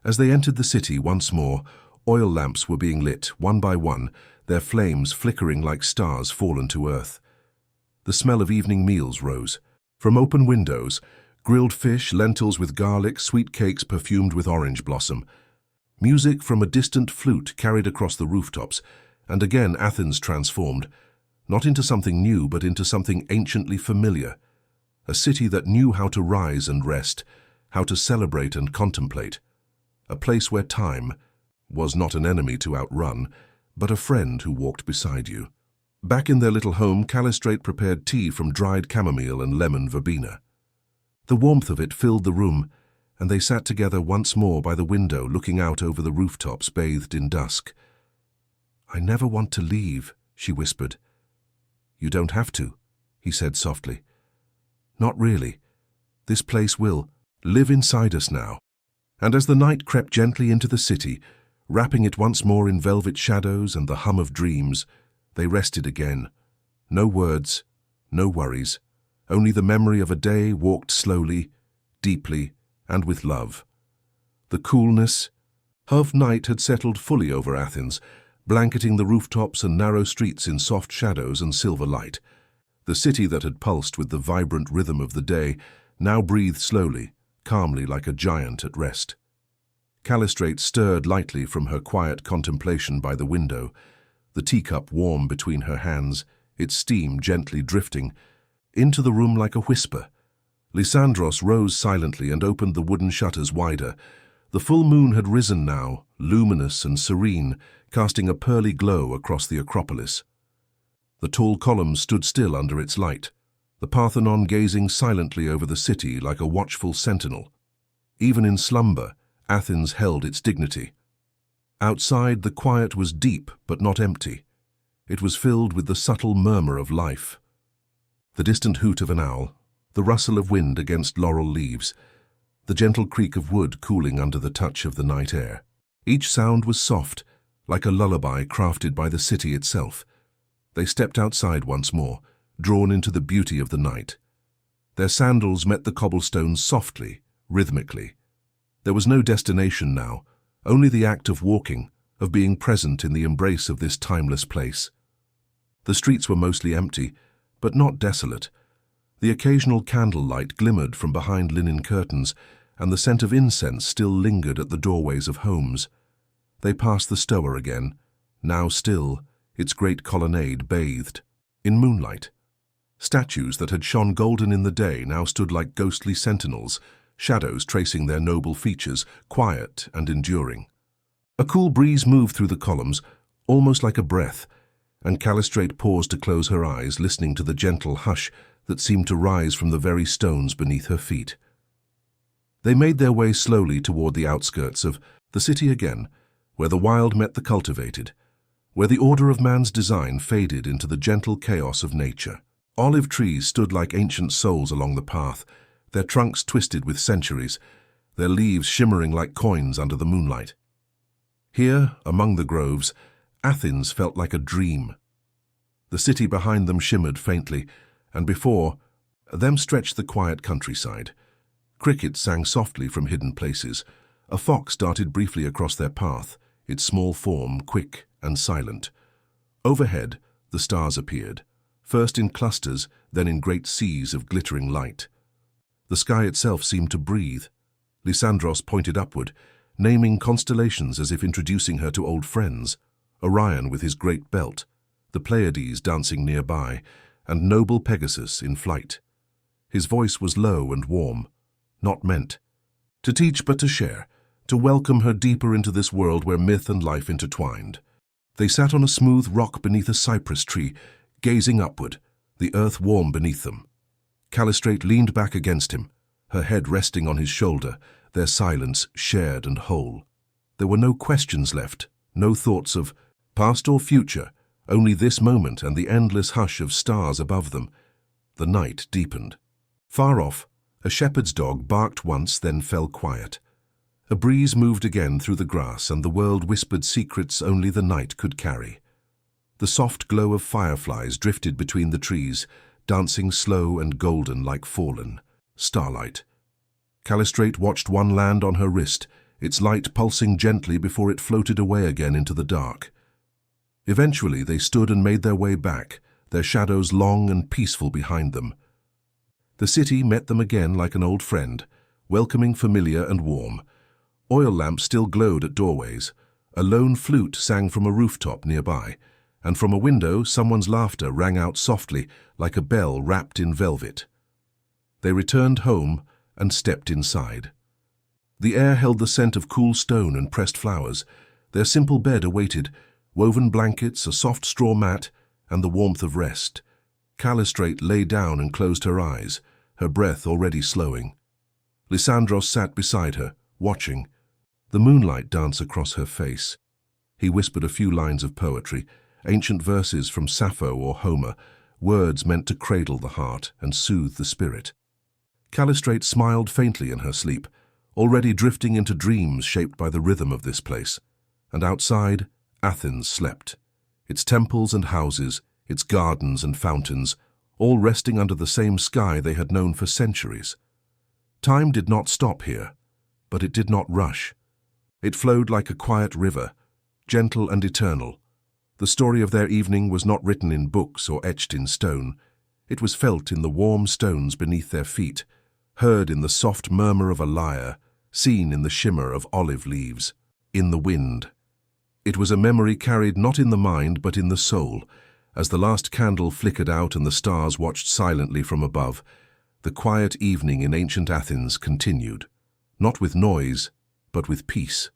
As they entered the city once more, oil lamps were being lit, one by one, their flames flickering like stars fallen to earth. The smell of evening meals rose. From open windows, grilled fish, lentils with garlic, sweet cakes perfumed with orange blossom. Music from a distant flute carried across the rooftops, and again Athens transformed, not into something new, but into something anciently familiar. A city that knew how to rise and rest, how to celebrate and contemplate. A place where time was not an enemy to outrun, but a friend who walked beside you. Back in their little home, Callistrate prepared tea from dried chamomile and lemon verbena. The warmth of it filled the room, and they sat together once more by the window, looking out over the rooftops bathed in dusk. "I never want to leave," she whispered. "You don't have to," he said softly. "Not really. This place will live inside us now." And as the night crept gently into the city, wrapping it once more in velvet shadows and the hum of dreams, they rested again. No words, no worries, only the memory of a day walked slowly, deeply, and with love. The coolness of night had settled fully over Athens, blanketing the rooftops and narrow streets in soft shadows and silver light. The city that had pulsed with the vibrant rhythm of the day now breathed slowly, calmly like a giant at rest. Callistrate stirred lightly from her quiet contemplation by the window, the teacup warm between her hands, its steam gently drifting into the room like a whisper. Lysandros rose silently and opened the wooden shutters wider. The full moon had risen now, luminous and serene, casting a pearly glow across the Acropolis. The tall columns stood still under its light, the Parthenon gazing silently over the city like a watchful sentinel. Even in slumber, Athens held its dignity. Outside, the quiet was deep but not empty. It was filled with the subtle murmur of life. The distant hoot of an owl, the rustle of wind against laurel leaves, the gentle creak of wood cooling under the touch of the night air. Each sound was soft, like a lullaby crafted by the city itself. They stepped outside once more, drawn into the beauty of the night. Their sandals met the cobblestones softly, rhythmically. There was no destination now, only the act of walking, of being present in the embrace of this timeless place. The streets were mostly empty, but not desolate. The occasional candlelight glimmered from behind linen curtains, and the scent of incense still lingered at the doorways of homes. They passed the Stoa again, now still, its great colonnade bathed in moonlight. Statues that had shone golden in the day now stood like ghostly sentinels, shadows tracing their noble features, quiet and enduring. A cool breeze moved through the columns, almost like a breath, and Callistrate paused to close her eyes, listening to the gentle hush that seemed to rise from the very stones beneath her feet. They made their way slowly toward the outskirts of the city again, where the wild met the cultivated, where the order of man's design faded into the gentle chaos of nature. Olive trees stood like ancient souls along the path, their trunks twisted with centuries, their leaves shimmering like coins under the moonlight. Here, among the groves, Athens felt like a dream. The city behind them shimmered faintly, and before them stretched the quiet countryside. Crickets sang softly from hidden places. A fox darted briefly across their path, its small form quick and silent. Overhead, the stars appeared, first in clusters, then in great seas of glittering light. The sky itself seemed to breathe. Lysandros pointed upward, naming constellations as if introducing her to old friends. Orion with his great belt, the Pleiades dancing nearby, and noble Pegasus in flight. His voice was low and warm, not meant to teach but to share, to welcome her deeper into this world where myth and life intertwined. They sat on a smooth rock beneath a cypress tree, gazing upward, the earth warm beneath them. Callistrate leaned back against him, her head resting on his shoulder, their silence shared and whole. There were no questions left, no thoughts of past or future, only this moment and the endless hush of stars above them. The night deepened. Far off, a shepherd's dog barked once, then fell quiet. A breeze moved again through the grass, and the world whispered secrets only the night could carry. The soft glow of fireflies drifted between the trees, dancing slow and golden like fallen starlight. Callistrate watched one land on her wrist, its light pulsing gently before it floated away again into the dark. Eventually they stood and made their way back, their shadows long and peaceful behind them. The city met them again like an old friend, welcoming, familiar and warm. Oil lamps still glowed at doorways. A lone flute sang from a rooftop nearby, and from a window someone's laughter rang out softly like a bell wrapped in velvet. They returned home and stepped inside. The air held the scent of cool stone and pressed flowers. Their simple bed awaited, woven blankets, a soft straw mat, and the warmth of rest. Callistrate lay down and closed her eyes, her breath already slowing. Lysandros sat beside her, watching, the moonlight dance across her face. He whispered a few lines of poetry, ancient verses from Sappho or Homer, words meant to cradle the heart and soothe the spirit. Callistrate smiled faintly in her sleep, already drifting into dreams shaped by the rhythm of this place. And outside, Athens slept, its temples and houses, its gardens and fountains, all resting under the same sky they had known for centuries. Time did not stop here, but it did not rush. It flowed like a quiet river, gentle and eternal. The story of their evening was not written in books or etched in stone. It was felt in the warm stones beneath their feet, heard in the soft murmur of a lyre, seen in the shimmer of olive leaves, in the wind. It was a memory carried not in the mind but in the soul. As the last candle flickered out and the stars watched silently from above, the quiet evening in ancient Athens continued, not with noise, but with peace.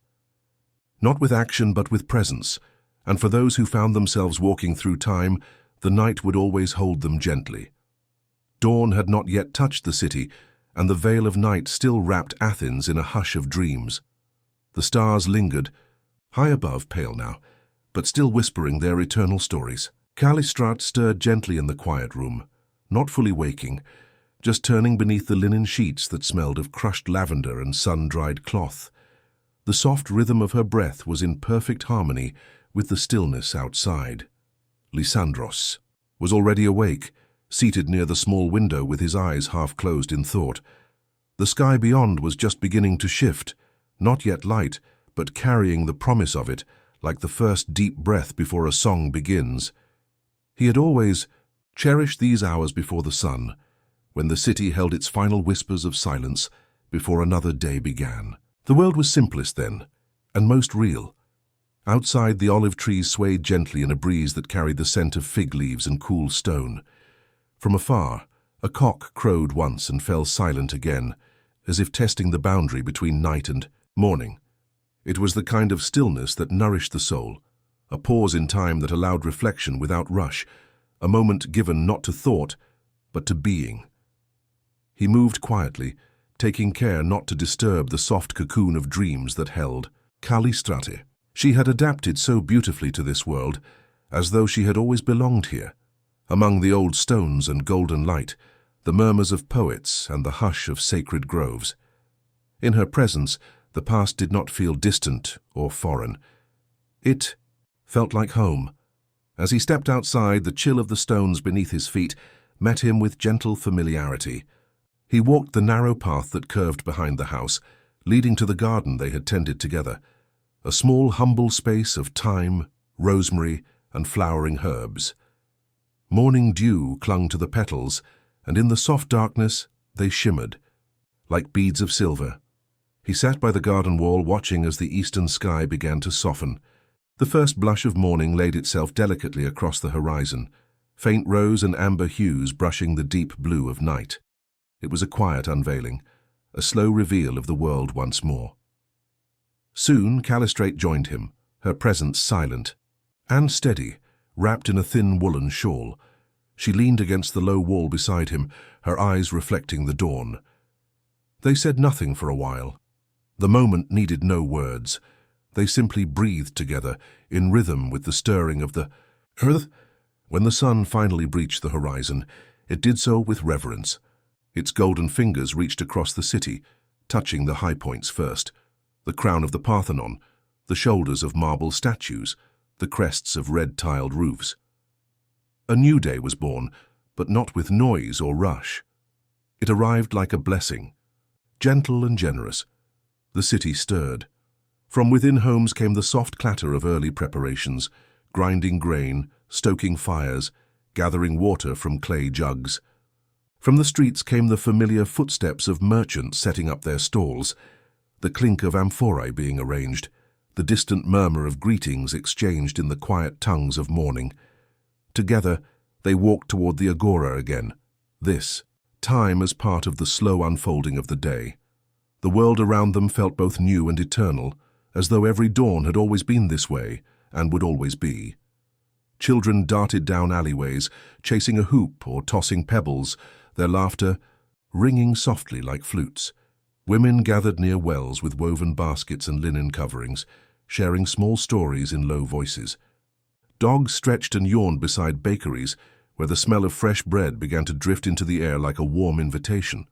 Not with action, but with presence, and for those who found themselves walking through time, the night would always hold them gently. Dawn had not yet touched the city, and the veil of night still wrapped Athens in a hush of dreams. The stars lingered, high above, pale now, but still whispering their eternal stories. Callistrate stirred gently in the quiet room, not fully waking, just turning beneath the linen sheets that smelled of crushed lavender and sun-dried cloth. The soft rhythm of her breath was in perfect harmony with the stillness outside. Lysandros was already awake, seated near the small window with his eyes half closed in thought. The sky beyond was just beginning to shift, not yet light, but carrying the promise of it, like the first deep breath before a song begins. He had always cherished these hours before the sun, when the city held its final whispers of silence before another day began. The world was simplest then, and most real. Outside, the olive trees swayed gently in a breeze that carried the scent of fig leaves and cool stone. From afar, a cock crowed once and fell silent again, as if testing the boundary between night and morning. It was the kind of stillness that nourished the soul, a pause in time that allowed reflection without rush, a moment given not to thought, but to being. He moved quietly, taking care not to disturb the soft cocoon of dreams that held Callistrate. She had adapted so beautifully to this world, as though she had always belonged here, among the old stones and golden light, the murmurs of poets and the hush of sacred groves. In her presence, the past did not feel distant or foreign. It felt like home. As he stepped outside, the chill of the stones beneath his feet met him with gentle familiarity. He walked the narrow path that curved behind the house, leading to the garden they had tended together, a small, humble space of thyme, rosemary, and flowering herbs. Morning dew clung to the petals, and in the soft darkness they shimmered, like beads of silver. He sat by the garden wall, watching as the eastern sky began to soften. The first blush of morning laid itself delicately across the horizon, faint rose and amber hues brushing the deep blue of night. It was a quiet unveiling, a slow reveal of the world once more. Soon Callistrate joined him, her presence silent and steady, wrapped in a thin woolen shawl. She leaned against the low wall beside him, her eyes reflecting the dawn. They said nothing for a while. The moment needed no words. They simply breathed together, in rhythm with the stirring of the earth. When the sun finally breached the horizon, it did so with reverence. Its golden fingers reached across the city, touching the high points first, the crown of the Parthenon, the shoulders of marble statues, the crests of red-tiled roofs. A new day was born, but not with noise or rush. It arrived like a blessing, gentle and generous. The city stirred. From within homes came the soft clatter of early preparations, grinding grain, stoking fires, gathering water from clay jugs. From the streets came the familiar footsteps of merchants setting up their stalls, the clink of amphorae being arranged, the distant murmur of greetings exchanged in the quiet tongues of morning. Together, they walked toward the agora again, this time as part of the slow unfolding of the day. The world around them felt both new and eternal, as though every dawn had always been this way and would always be. Children darted down alleyways, chasing a hoop or tossing pebbles, their laughter ringing softly like flutes. Women gathered near wells with woven baskets and linen coverings, sharing small stories in low voices. Dogs stretched and yawned beside bakeries, where the smell of fresh bread began to drift into the air like a warm invitation.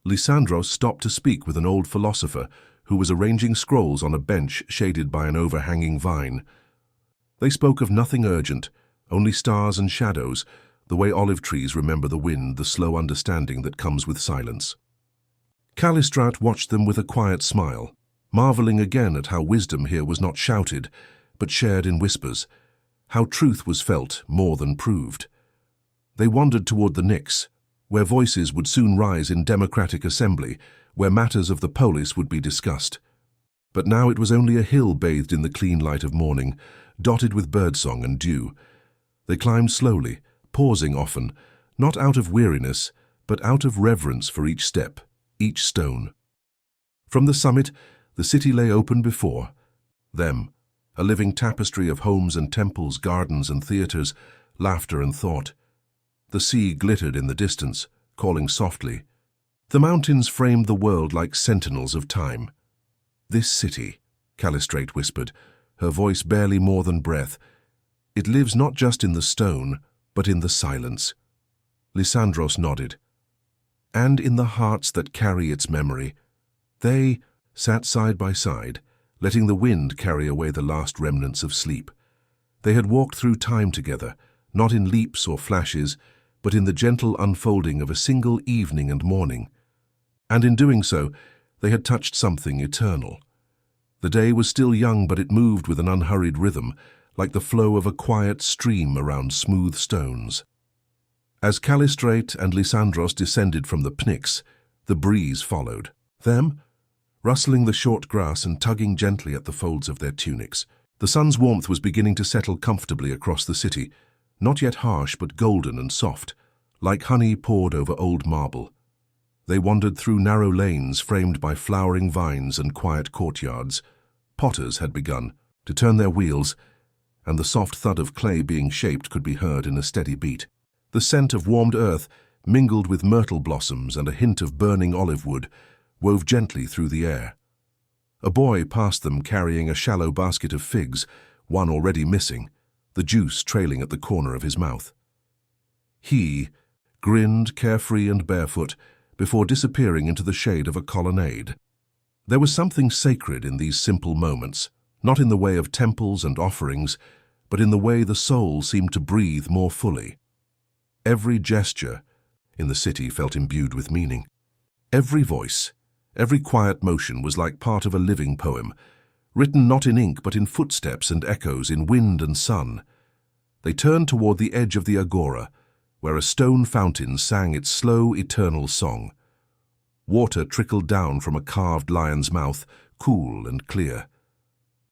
Lysandros stopped to speak with an old philosopher who was arranging scrolls on a bench shaded by an overhanging vine. They spoke of nothing urgent, only stars and shadows, the way olive trees remember the wind, the slow understanding that comes with silence. Calistrat watched them with a quiet smile, marveling again at how wisdom here was not shouted, but shared in whispers, how truth was felt more than proved. They wandered toward the Nix, where voices would soon rise in democratic assembly, where matters of the polis would be discussed. But now it was only a hill bathed in the clean light of morning, dotted with birdsong and dew. They climbed slowly, pausing often, not out of weariness, but out of reverence for each step, each stone. From the summit, the city lay open before them, a living tapestry of homes and temples, gardens and theaters, laughter and thought. The sea glittered in the distance, calling softly. The mountains framed the world like sentinels of time. "This city," Calistrat whispered, her voice barely more than breath, "it lives not just in the stone, but in the silence." Lysandros nodded. "And in the hearts that carry its memory." They sat side by side, letting the wind carry away the last remnants of sleep. They had walked through time together, not in leaps or flashes, but in the gentle unfolding of a single evening and morning. And in doing so, they had touched something eternal. The day was still young, but it moved with an unhurried rhythm, like the flow of a quiet stream around smooth stones. As Calistrat and Lysandros descended from the Pnyx, the breeze followed them, rustling the short grass and tugging gently at the folds of their tunics. The sun's warmth was beginning to settle comfortably across the city, not yet harsh but golden and soft, like honey poured over old marble. They wandered through narrow lanes framed by flowering vines and quiet courtyards. Potters had begun to turn their wheels, and the soft thud of clay being shaped could be heard in a steady beat. The scent of warmed earth, mingled with myrtle blossoms and a hint of burning olive wood, wove gently through the air. A boy passed them carrying a shallow basket of figs, one already missing, the juice trailing at the corner of his mouth. He grinned, carefree and barefoot, before disappearing into the shade of a colonnade. There was something sacred in these simple moments, not in the way of temples and offerings, but in the way the soul seemed to breathe more fully. Every gesture in the city felt imbued with meaning. Every voice, every quiet motion was like part of a living poem, written not in ink but in footsteps and echoes, in wind and sun. They turned toward the edge of the agora, where a stone fountain sang its slow, eternal song. Water trickled down from a carved lion's mouth, cool and clear.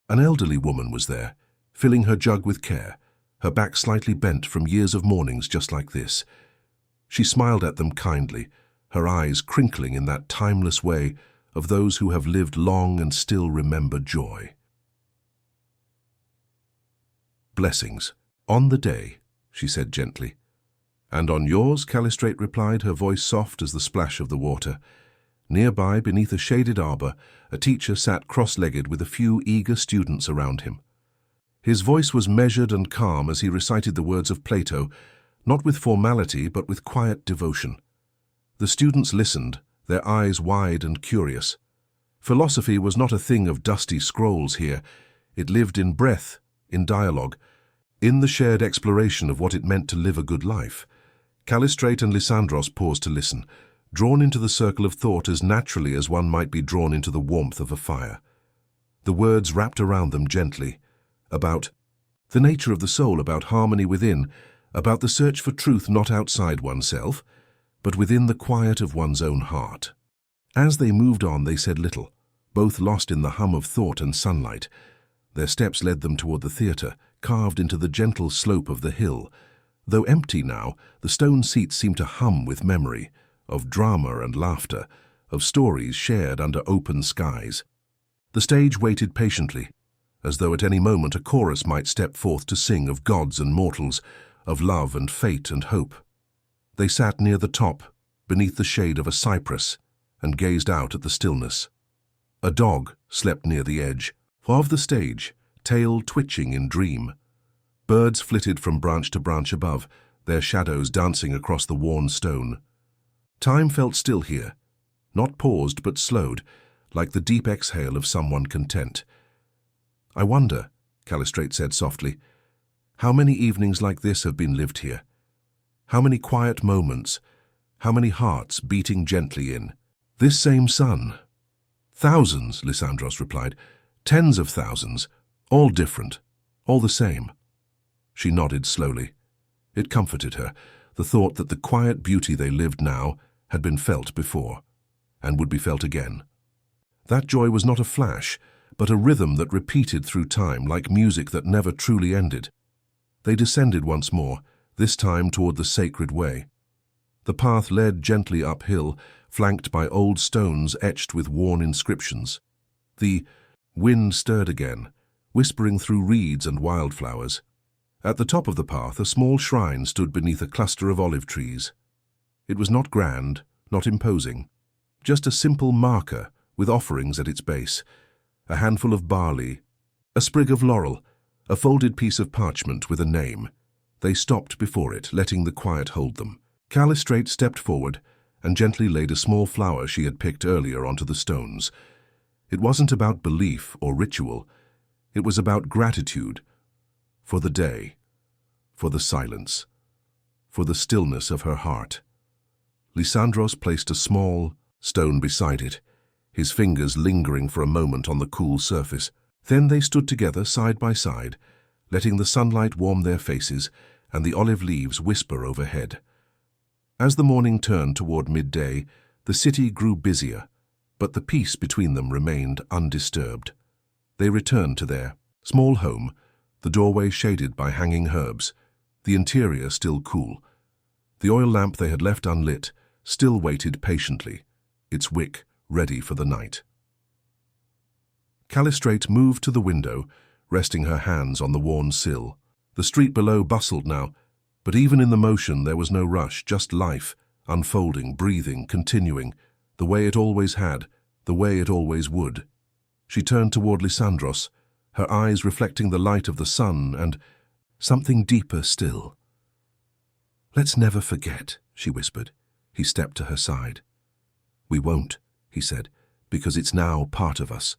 An elderly woman was there, filling her jug with care, her back slightly bent from years of mornings just like this. She smiled at them kindly, her eyes crinkling in that timeless way of those who have lived long and still remember joy. "Blessings. On the day," she said gently. "And on yours," Calistrat replied, her voice soft as the splash of the water. Nearby, beneath a shaded arbor, a teacher sat cross-legged with a few eager students around him. His voice was measured and calm as he recited the words of Plato, not with formality but with quiet devotion. The students listened, their eyes wide and curious. Philosophy was not a thing of dusty scrolls here. It lived in breath, in dialogue, in the shared exploration of what it meant to live a good life. Calistrat and Lysandros paused to listen, drawn into the circle of thought as naturally as one might be drawn into the warmth of a fire. The words wrapped around them gently, about the nature of the soul, about harmony within, about the search for truth not outside oneself, but within the quiet of one's own heart. As they moved on, they said little, both lost in the hum of thought and sunlight. Their steps led them toward the theatre, carved into the gentle slope of the hill. Though empty now, the stone seats seemed to hum with memory, of drama and laughter, of stories shared under open skies. The stage waited patiently, as though at any moment a chorus might step forth to sing of gods and mortals, of love and fate and hope. They sat near the top, beneath the shade of a cypress, and gazed out at the stillness. A dog slept near the edge of the stage, tail twitching in dream. Birds flitted from branch to branch above, their shadows dancing across the worn stone. Time felt still here, not paused but slowed, like the deep exhale of someone content. "I wonder," Calistrat said softly, "how many evenings like this have been lived here? How many quiet moments, how many hearts beating gently in This same sun. Thousands, Lysandros replied. Tens of thousands, all different, all the same. She nodded slowly. It comforted her, the thought that the quiet beauty they lived now had been felt before, and would be felt again. That joy was not a flash, but a rhythm that repeated through time like music that never truly ended. They descended once more, this time toward the sacred way. The path led gently uphill, flanked by old stones etched with worn inscriptions. The wind stirred again, whispering through reeds and wildflowers. At the top of the path, a small shrine stood beneath a cluster of olive trees. It was not grand, not imposing, just a simple marker with offerings at its base, a handful of barley, a sprig of laurel, a folded piece of parchment with a name. They stopped before it, letting the quiet hold them. Callistrate stepped forward and gently laid a small flower she had picked earlier onto the stones. It wasn't about belief or ritual. It was about gratitude for the day, for the silence, for the stillness of her heart. Lysandros placed a small stone beside it, his fingers lingering for a moment on the cool surface. Then they stood together side by side, letting the sunlight warm their faces and the olive leaves whisper overhead. As the morning turned toward midday, the city grew busier, but the peace between them remained undisturbed. They returned to their small home, the doorway shaded by hanging herbs, the interior still cool. The oil lamp they had left unlit still waited patiently, its wick ready for the night. Callistrate moved to the window, resting her hands on the worn sill. The street below bustled now, but even in the motion there was no rush, just life, unfolding, breathing, continuing, the way it always had, the way it always would. She turned toward Lysandros, her eyes reflecting the light of the sun and something deeper still. "Let's never forget," she whispered. He stepped to her side. "We won't," he said, "because it's now part of us."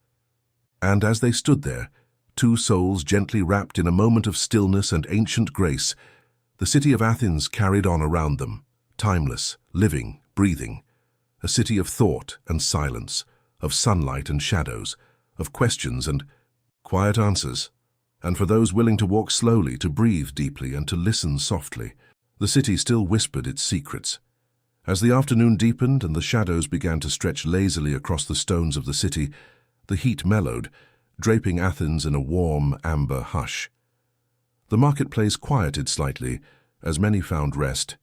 And as they stood there, two souls gently wrapped in a moment of stillness and ancient grace, the city of Athens carried on around them, timeless, living, breathing, a city of thought and silence, of sunlight and shadows, of questions and quiet answers, and for those willing to walk slowly, to breathe deeply, and to listen softly. The city still whispered its secrets. As the afternoon deepened and the shadows began to stretch lazily across the stones of the city, the heat mellowed, draping Athens in a warm, amber hush. The marketplace quieted slightly, as many found rest,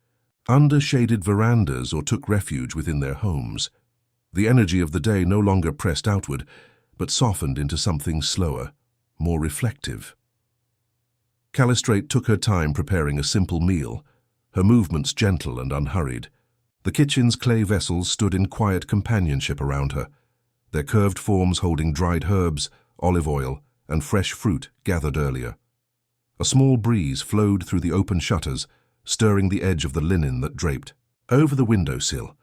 under shaded verandas or took refuge within their homes. The energy of the day no longer pressed outward, but softened into something slower, more reflective. Callistrate took her time preparing a simple meal, her movements gentle and unhurried. The kitchen's clay vessels stood in quiet companionship around her, their curved forms holding dried herbs, olive oil, and fresh fruit gathered earlier. A small breeze flowed through the open shutters, stirring the edge of the linen that draped over the windowsill.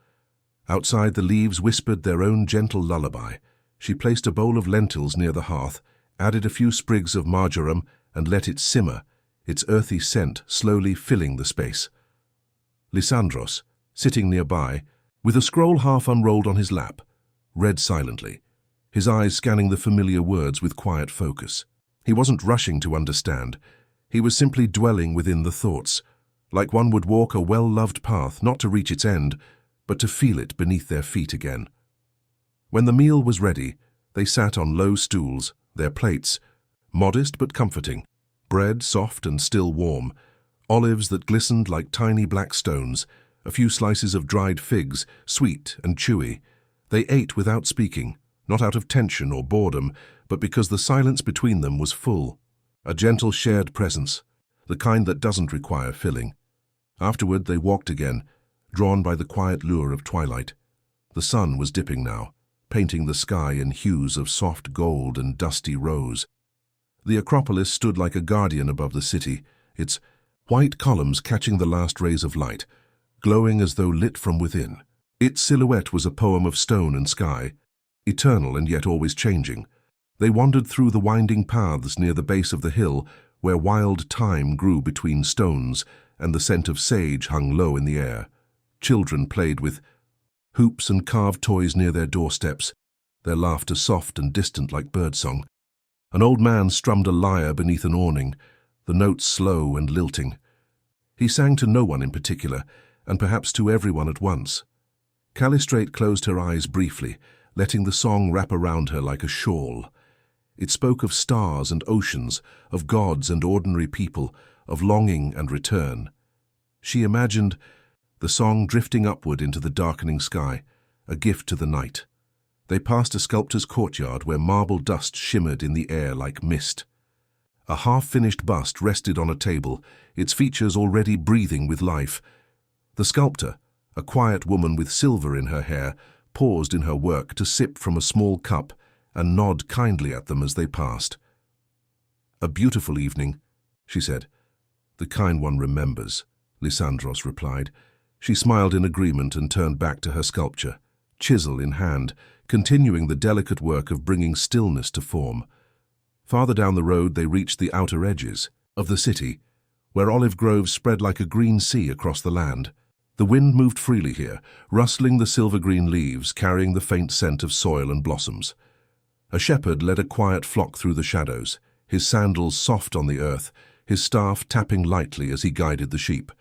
Outside, the leaves whispered their own gentle lullaby. She placed a bowl of lentils near the hearth, added a few sprigs of marjoram, and let it simmer, its earthy scent slowly filling the space. Lysandros, sitting nearby, with a scroll half unrolled on his lap, read silently, his eyes scanning the familiar words with quiet focus. He wasn't rushing to understand. He was simply dwelling within the thoughts, like one would walk a well-loved path, not to reach its end, but to feel it beneath their feet again. When the meal was ready, they sat on low stools, their plates, modest but comforting, bread soft and still warm, olives that glistened like tiny black stones, a few slices of dried figs, sweet and chewy. They ate without speaking, not out of tension or boredom, but because the silence between them was full, a gentle shared presence, the kind that doesn't require filling. Afterward they walked again, drawn by the quiet lure of twilight. The sun was dipping now, painting the sky in hues of soft gold and dusty rose. The Acropolis stood like a guardian above the city, its white columns catching the last rays of light, glowing as though lit from within. Its silhouette was a poem of stone and sky, eternal and yet always changing. They wandered through the winding paths near the base of the hill, where wild thyme grew between stones and the scent of sage hung low in the air. Children played with hoops and carved toys near their doorsteps, their laughter soft and distant like birdsong. An old man strummed a lyre beneath an awning, the notes slow and lilting. He sang to no one in particular, and perhaps to everyone at once. Callistrate closed her eyes briefly, letting the song wrap around her like a shawl. It spoke of stars and oceans, of gods and ordinary people, of longing and return. She imagined the song drifting upward into the darkening sky, a gift to the night. They passed a sculptor's courtyard where marble dust shimmered in the air like mist. A half-finished bust rested on a table, its features already breathing with life. The sculptor, a quiet woman with silver in her hair, paused in her work to sip from a small cup and nod kindly at them as they passed. "A beautiful evening," she said. "The kind one remembers," Lysandros replied. She smiled in agreement and turned back to her sculpture, chisel in hand, continuing the delicate work of bringing stillness to form. Farther down the road they reached the outer edges of the city, where olive groves spread like a green sea across the land. The wind moved freely here, rustling the silver-green leaves, carrying the faint scent of soil and blossoms. A shepherd led a quiet flock through the shadows, his sandals soft on the earth, his staff tapping lightly as he guided the sheep.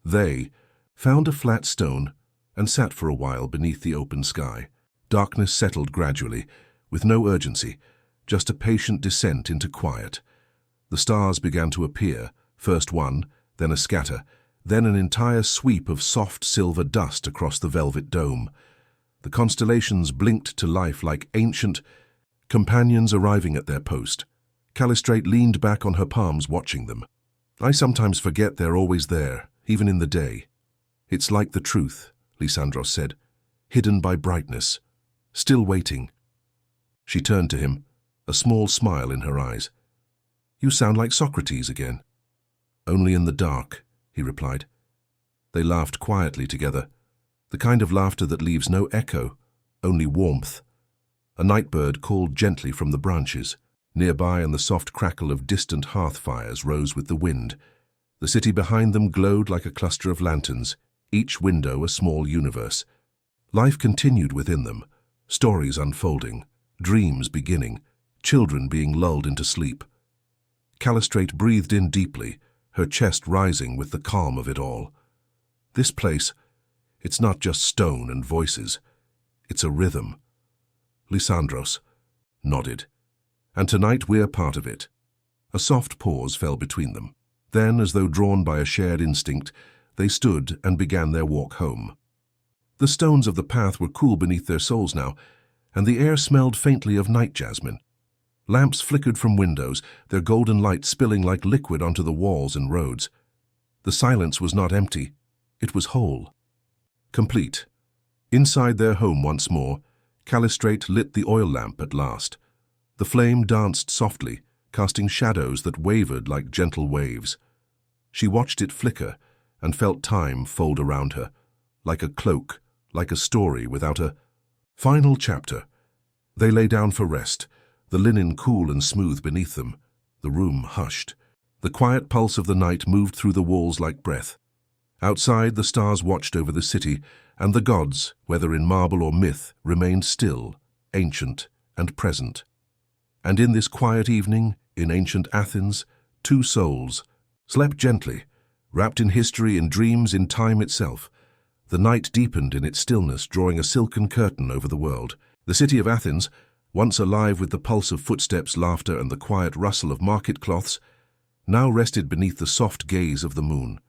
They found a flat stone and sat for a while beneath the open sky. Darkness settled gradually, with no urgency, just a patient descent into quiet. The stars began to appear, first one, then a scatter, then an entire sweep of soft silver dust across the velvet dome. The constellations blinked to life like ancient companions arriving at their post. Callistrate leaned back on her palms watching them. "I sometimes forget they're always there, even in the day. It's like the truth," Lysandros said, "hidden by brightness, still waiting." She turned to him, a small smile in her eyes. "You sound like Socrates again." "Only in the dark," he replied. They laughed quietly together, the kind of laughter that leaves no echo, only warmth. A nightbird called gently from the branches. Nearby, and the soft crackle of distant hearth fires rose with the wind. The city behind them glowed like a cluster of lanterns, each window a small universe. Life continued within them, stories unfolding, dreams beginning, children being lulled into sleep. Callistrate breathed in deeply, her chest rising with the calm of it all. This place, it's not just stone and voices, it's a rhythm. Lysandros nodded. "And tonight we're part of it." A soft pause fell between them. Then, as though drawn by a shared instinct, they stood and began their walk home. The stones of the path were cool beneath their soles now, and the air smelled faintly of night jasmine. Lamps flickered from windows, their golden light spilling like liquid onto the walls and roads. The silence was not empty, it was whole. Complete. Inside their home once more, Callistrate lit the oil lamp at last. The flame danced softly, casting shadows that wavered like gentle waves. She watched it flicker and felt time fold around her, like a cloak, like a story without a final chapter. They lay down for rest, the linen cool and smooth beneath them, the room hushed. The quiet pulse of the night moved through the walls like breath. Outside, the stars watched over the city, and the gods, whether in marble or myth, remained still, ancient and present. And in this quiet evening, in ancient Athens, two souls slept gently, wrapped in history, in dreams, in time itself. The night deepened in its stillness, drawing a silken curtain over the world. The city of Athens, once alive with the pulse of footsteps, laughter, and the quiet rustle of market cloths, now rested beneath the soft gaze of the moon.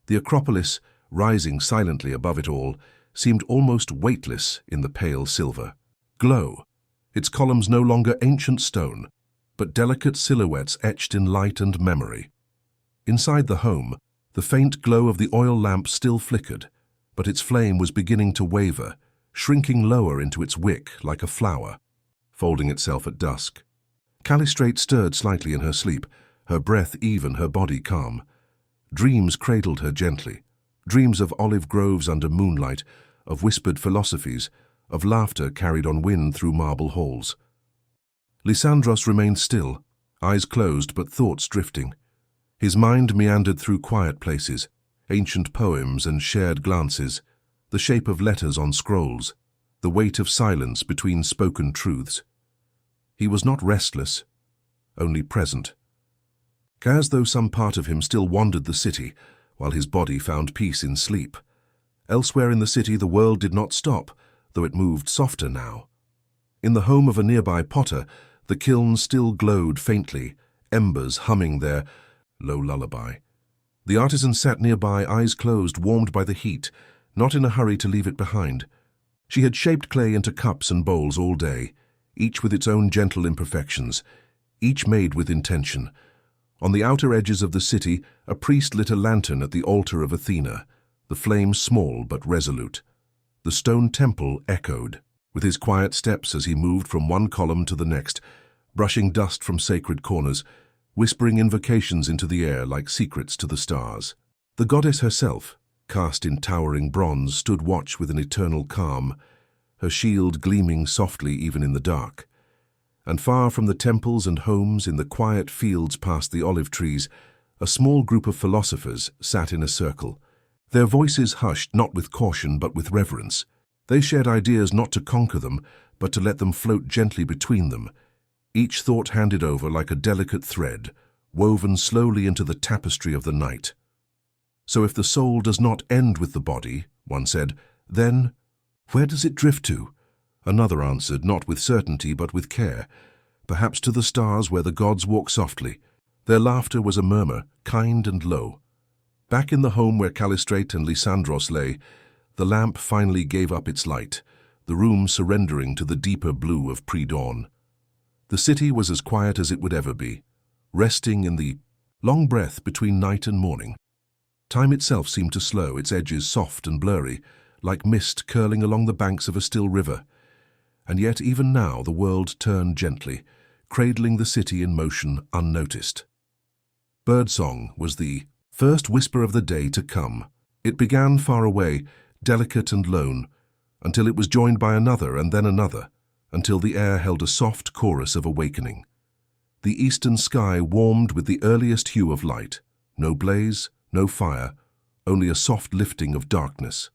The Acropolis, rising silently above it all, seemed almost weightless in the pale silver glow, its columns no longer ancient stone, but delicate silhouettes etched in light and memory. Inside the home, the faint glow of the oil lamp still flickered, but its flame was beginning to waver, shrinking lower into its wick like a flower, folding itself at dusk. Callistrate stirred slightly in her sleep, her breath even, her body calm. Dreams cradled her gently, dreams of olive groves under moonlight, of whispered philosophies, of laughter carried on wind through marble halls. Lysandros remained still, eyes closed but thoughts drifting. His mind meandered through quiet places, ancient poems and shared glances, the shape of letters on scrolls, the weight of silence between spoken truths. He was not restless, only present. As though some part of him still wandered the city, while his body found peace in sleep. Elsewhere in the city the world did not stop, though it moved softer now. In the home of a nearby potter, the kiln still glowed faintly, embers humming their low lullaby. The artisan sat nearby, eyes closed, warmed by the heat, not in a hurry to leave it behind. She had shaped clay into cups and bowls all day, each with its own gentle imperfections, each made with intention. On the outer edges of the city, a priest lit a lantern at the altar of Athena, the flame small but resolute. The stone temple echoed, with his quiet steps as he moved from one column to the next, brushing dust from sacred corners, whispering invocations into the air like secrets to the stars. The goddess herself, cast in towering bronze, stood watch with an eternal calm, her shield gleaming softly even in the dark. And far from the temples and homes, in the quiet fields past the olive trees, a small group of philosophers sat in a circle, their voices hushed not with caution but with reverence. They shared ideas not to conquer them, but to let them float gently between them, each thought handed over like a delicate thread, woven slowly into the tapestry of the night. So if the soul does not end with the body, one said, then where does it drift to? Another answered, not with certainty but with care, perhaps to the stars where the gods walk softly. Their laughter was a murmur, kind and low. Back in the home where Callistrate and Lysandros lay, the lamp finally gave up its light, the room surrendering to the deeper blue of pre-dawn. The city was as quiet as it would ever be, resting in the long breath between night and morning. Time itself seemed to slow, its edges soft and blurry, like mist curling along the banks of a still river. And yet even now the world turned gently, cradling the city in motion unnoticed. Birdsong was the first whisper of the day to come. It began far away, delicate and lone, until it was joined by another and then another, until the air held a soft chorus of awakening. The eastern sky warmed with the earliest hue of light, no blaze, no fire, only a soft lifting of darkness.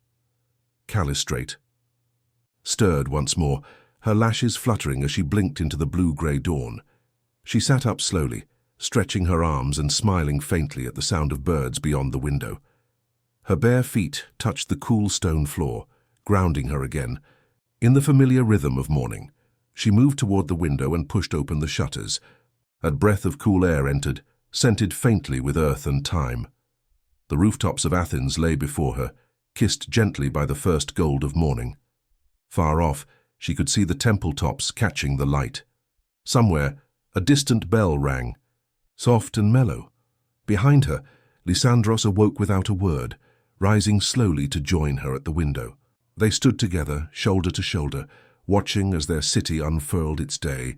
Callistrate stirred once more, her lashes fluttering as she blinked into the blue-grey dawn. She sat up slowly, stretching her arms and smiling faintly at the sound of birds beyond the window. Her bare feet touched the cool stone floor, grounding her again. In the familiar rhythm of morning, she moved toward the window and pushed open the shutters. A breath of cool air entered, scented faintly with earth and time. The rooftops of Athens lay before her, kissed gently by the first gold of morning. Far off, she could see the temple tops catching the light. Somewhere, a distant bell rang, soft and mellow. Behind her, Lysandros awoke without a word, rising slowly to join her at the window. They stood together, shoulder to shoulder, watching as their city unfurled its day.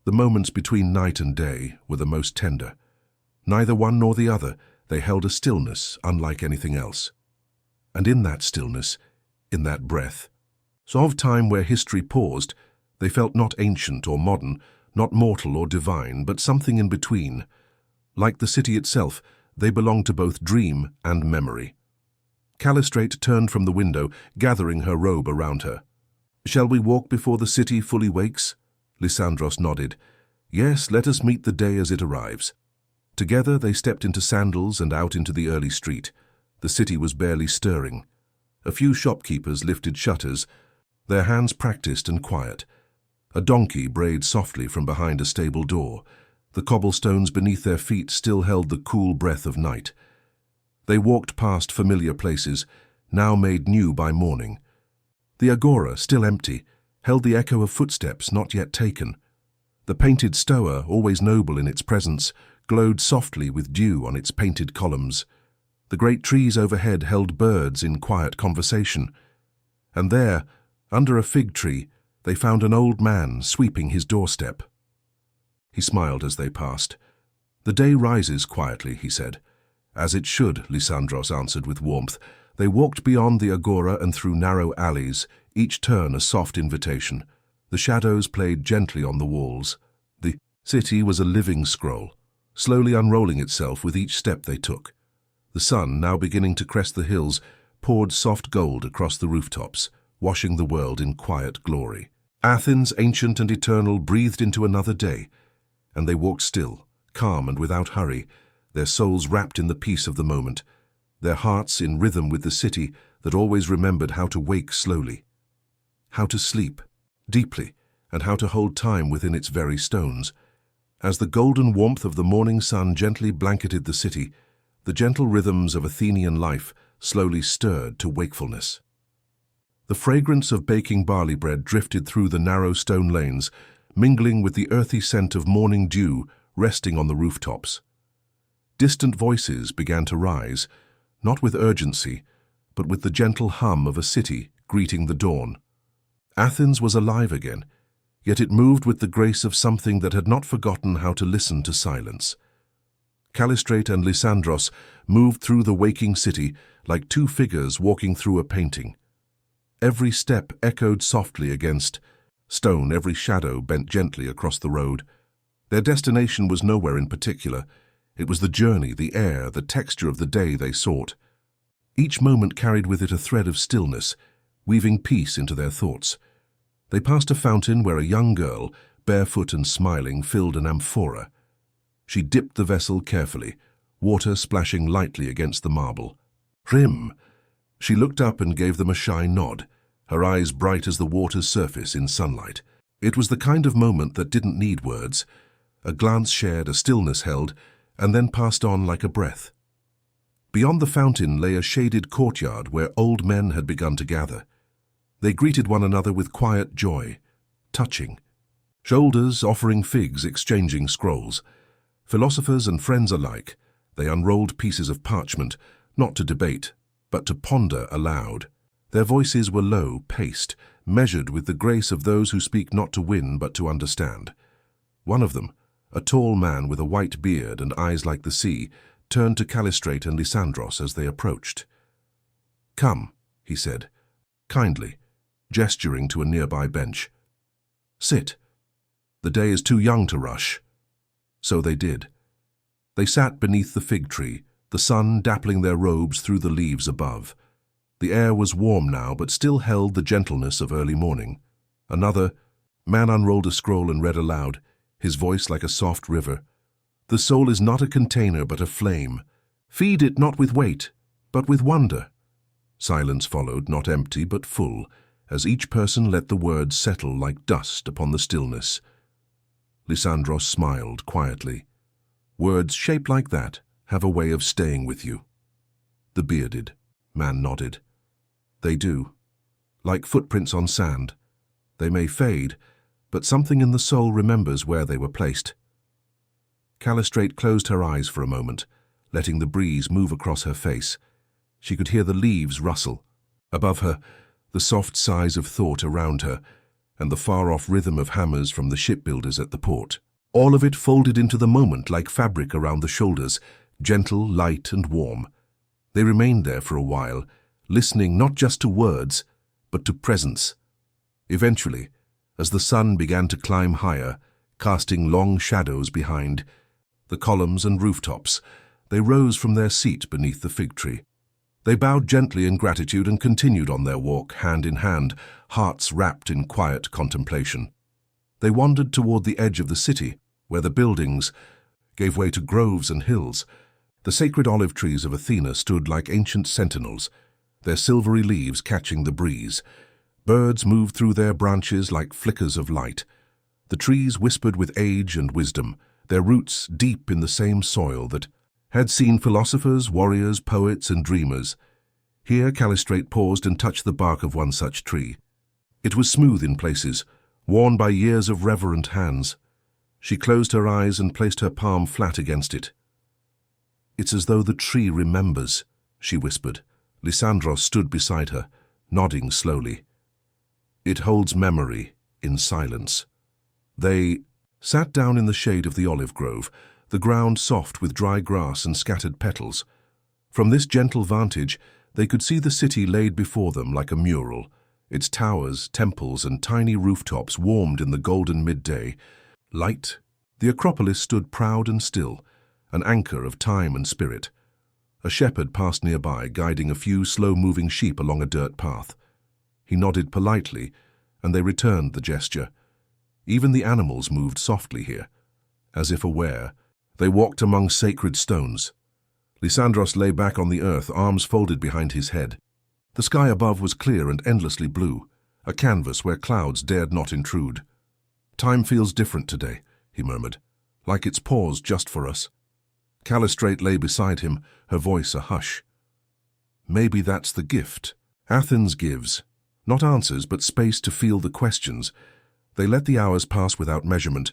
The moments between night and day were the most tender. Neither one nor the other, they held a stillness unlike anything else. And in that stillness, in that breath, so of time where history paused, they felt not ancient or modern, not mortal or divine, but something in between. Like the city itself, they belonged to both dream and memory. Callistrate turned from the window, gathering her robe around her. "Shall we walk before the city fully wakes?" Lysandros nodded. "Yes, let us meet the day as it arrives." Together they stepped into sandals and out into the early street. The city was barely stirring. A few shopkeepers lifted shutters, their hands practiced and quiet. A donkey brayed softly from behind a stable door. The cobblestones beneath their feet still held the cool breath of night. They walked past familiar places, now made new by morning. The agora, still empty, held the echo of footsteps not yet taken. The painted stoa, always noble in its presence, glowed softly with dew on its painted columns. The great trees overhead held birds in quiet conversation. And there, under a fig tree, they found an old man sweeping his doorstep. He smiled as they passed. "The day rises quietly," he said. "As it should," Lysandros answered with warmth. They walked beyond the agora and through narrow alleys, each turn a soft invitation. The shadows played gently on the walls. The city was a living scroll, slowly unrolling itself with each step they took. The sun, now beginning to crest the hills, poured soft gold across the rooftops, washing the world in quiet glory. Athens, ancient and eternal, breathed into another day, and they walked still, calm and without hurry, their souls wrapped in the peace of the moment, their hearts in rhythm with the city that always remembered how to wake slowly, how to sleep deeply, and how to hold time within its very stones. As the golden warmth of the morning sun gently blanketed the city, the gentle rhythms of Athenian life slowly stirred to wakefulness. The fragrance of baking barley bread drifted through the narrow stone lanes, mingling with the earthy scent of morning dew resting on the rooftops. Distant voices began to rise, not with urgency, but with the gentle hum of a city greeting the dawn. Athens was alive again, yet it moved with the grace of something that had not forgotten how to listen to silence. Callistrate and Lysandros moved through the waking city like two figures walking through a painting. Every step echoed softly against stone, every shadow bent gently across the road. Their destination was nowhere in particular. It was the journey, the air, the texture of the day they sought. Each moment carried with it a thread of stillness, weaving peace into their thoughts. They passed a fountain where a young girl, barefoot and smiling, filled an amphora. She dipped the vessel carefully, water splashing lightly against the marble. "Rim!" She looked up and gave them a shy nod, her eyes bright as the water's surface in sunlight. It was the kind of moment that didn't need words. A glance shared, a stillness held, and then passed on like a breath. Beyond the fountain lay a shaded courtyard where old men had begun to gather. They greeted one another with quiet joy, touching. Shoulders offering figs, exchanging scrolls. Philosophers and friends alike, they unrolled pieces of parchment, not to debate, but to ponder aloud. Their voices were low, paced, measured with the grace of those who speak not to win but to understand. One of them, a tall man with a white beard and eyes like the sea, turned to Callistrate and Lysandros as they approached. "Come," he said, kindly, gesturing to a nearby bench. "Sit. The day is too young to rush." So they did. They sat beneath the fig tree, the sun dappling their robes through the leaves above. The air was warm now, but still held the gentleness of early morning. Another man unrolled a scroll and read aloud, his voice like a soft river. "The soul is not a container, but a flame. Feed it not with weight, but with wonder." Silence followed, not empty, but full, as each person let the words settle like dust upon the stillness. Lysandros smiled quietly. "Words shaped like that have a way of staying with you." The bearded man nodded. "They do. Like footprints on sand. They may fade, but something in the soul remembers where they were placed." Callistrate closed her eyes for a moment, letting the breeze move across her face. She could hear the leaves rustle. Above her, the soft sighs of thought around her, and the far-off rhythm of hammers from the shipbuilders at the port. All of it folded into the moment like fabric around the shoulders, gentle, light, and warm. They remained there for a while, listening not just to words, but to presence. Eventually, as the sun began to climb higher, casting long shadows behind the columns and rooftops, they rose from their seat beneath the fig tree. They bowed gently in gratitude and continued on their walk, hand in hand, hearts wrapped in quiet contemplation. They wandered toward the edge of the city, where the buildings gave way to groves and hills. The sacred olive trees of Athena stood like ancient sentinels, their silvery leaves catching the breeze. Birds moved through their branches like flickers of light. The trees whispered with age and wisdom, their roots deep in the same soil that had seen philosophers, warriors, poets, and dreamers. Here Callistrate paused and touched the bark of one such tree. It was smooth in places, worn by years of reverent hands. She closed her eyes and placed her palm flat against it. "It's as though the tree remembers," she whispered. Lysandros stood beside her, nodding slowly. "It holds memory in silence." They sat down in the shade of the olive grove, the ground soft with dry grass and scattered petals. From this gentle vantage, they could see the city laid before them like a mural, its towers, temples, and tiny rooftops warmed in the golden midday light. The Acropolis stood proud and still, an anchor of time and spirit. A shepherd passed nearby, guiding a few slow-moving sheep along a dirt path. He nodded politely, and they returned the gesture. Even the animals moved softly here. As if aware, they walked among sacred stones. Lysandros lay back on the earth, arms folded behind his head. The sky above was clear and endlessly blue, a canvas where clouds dared not intrude. "Time feels different today," he murmured, "like it's paused just for us." Callistrate lay beside him, her voice a hush. Maybe that's the gift. Athens gives. Not answers, but space to feel the questions. They let the hours pass without measurement,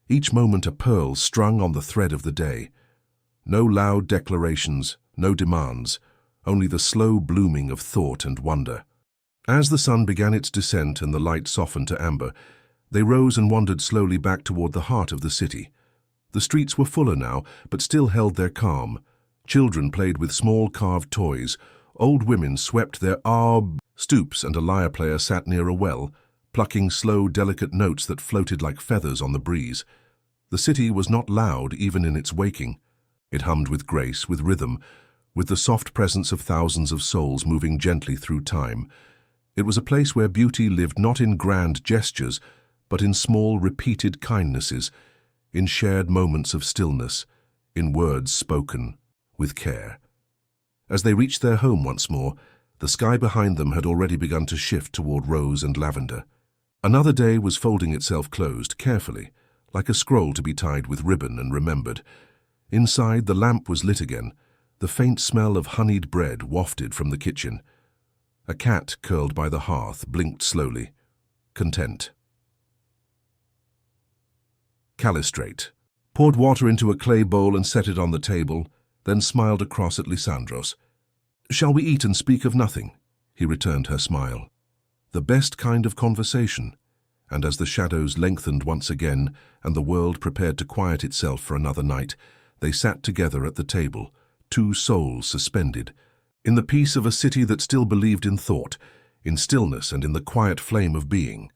each moment a pearl strung on the thread of the day. No loud declarations, no demands, only the slow blooming of thought and wonder. As the sun began its descent and the light softened to amber, they rose and wandered slowly back toward the heart of the city. The streets were fuller now, but still held their calm. Children played with small carved toys. Old women swept their stoops, and a lyre player sat near a well, plucking slow, delicate notes that floated like feathers on the breeze. The city was not loud even in its waking. It hummed with grace, with rhythm, with the soft presence of thousands of souls moving gently through time. It was a place where beauty lived not in grand gestures, but in small, repeated kindnesses, in shared moments of stillness, in words spoken with care. As they reached their home once more, the sky behind them had already begun to shift toward rose and lavender. Another day was folding itself closed, carefully, like a scroll to be tied with ribbon and remembered. Inside, the lamp was lit again, the faint smell of honeyed bread wafted from the kitchen. A cat curled by the hearth blinked slowly, content. Callistrate poured water into a clay bowl and set it on the table, then smiled across at Lysandros. "Shall we eat and speak of nothing?" He returned her smile. The best kind of conversation. And as the shadows lengthened once again and the world prepared to quiet itself for another night, they sat together at the table, two souls suspended, in the peace of a city that still believed in thought, in stillness and in the quiet flame of being.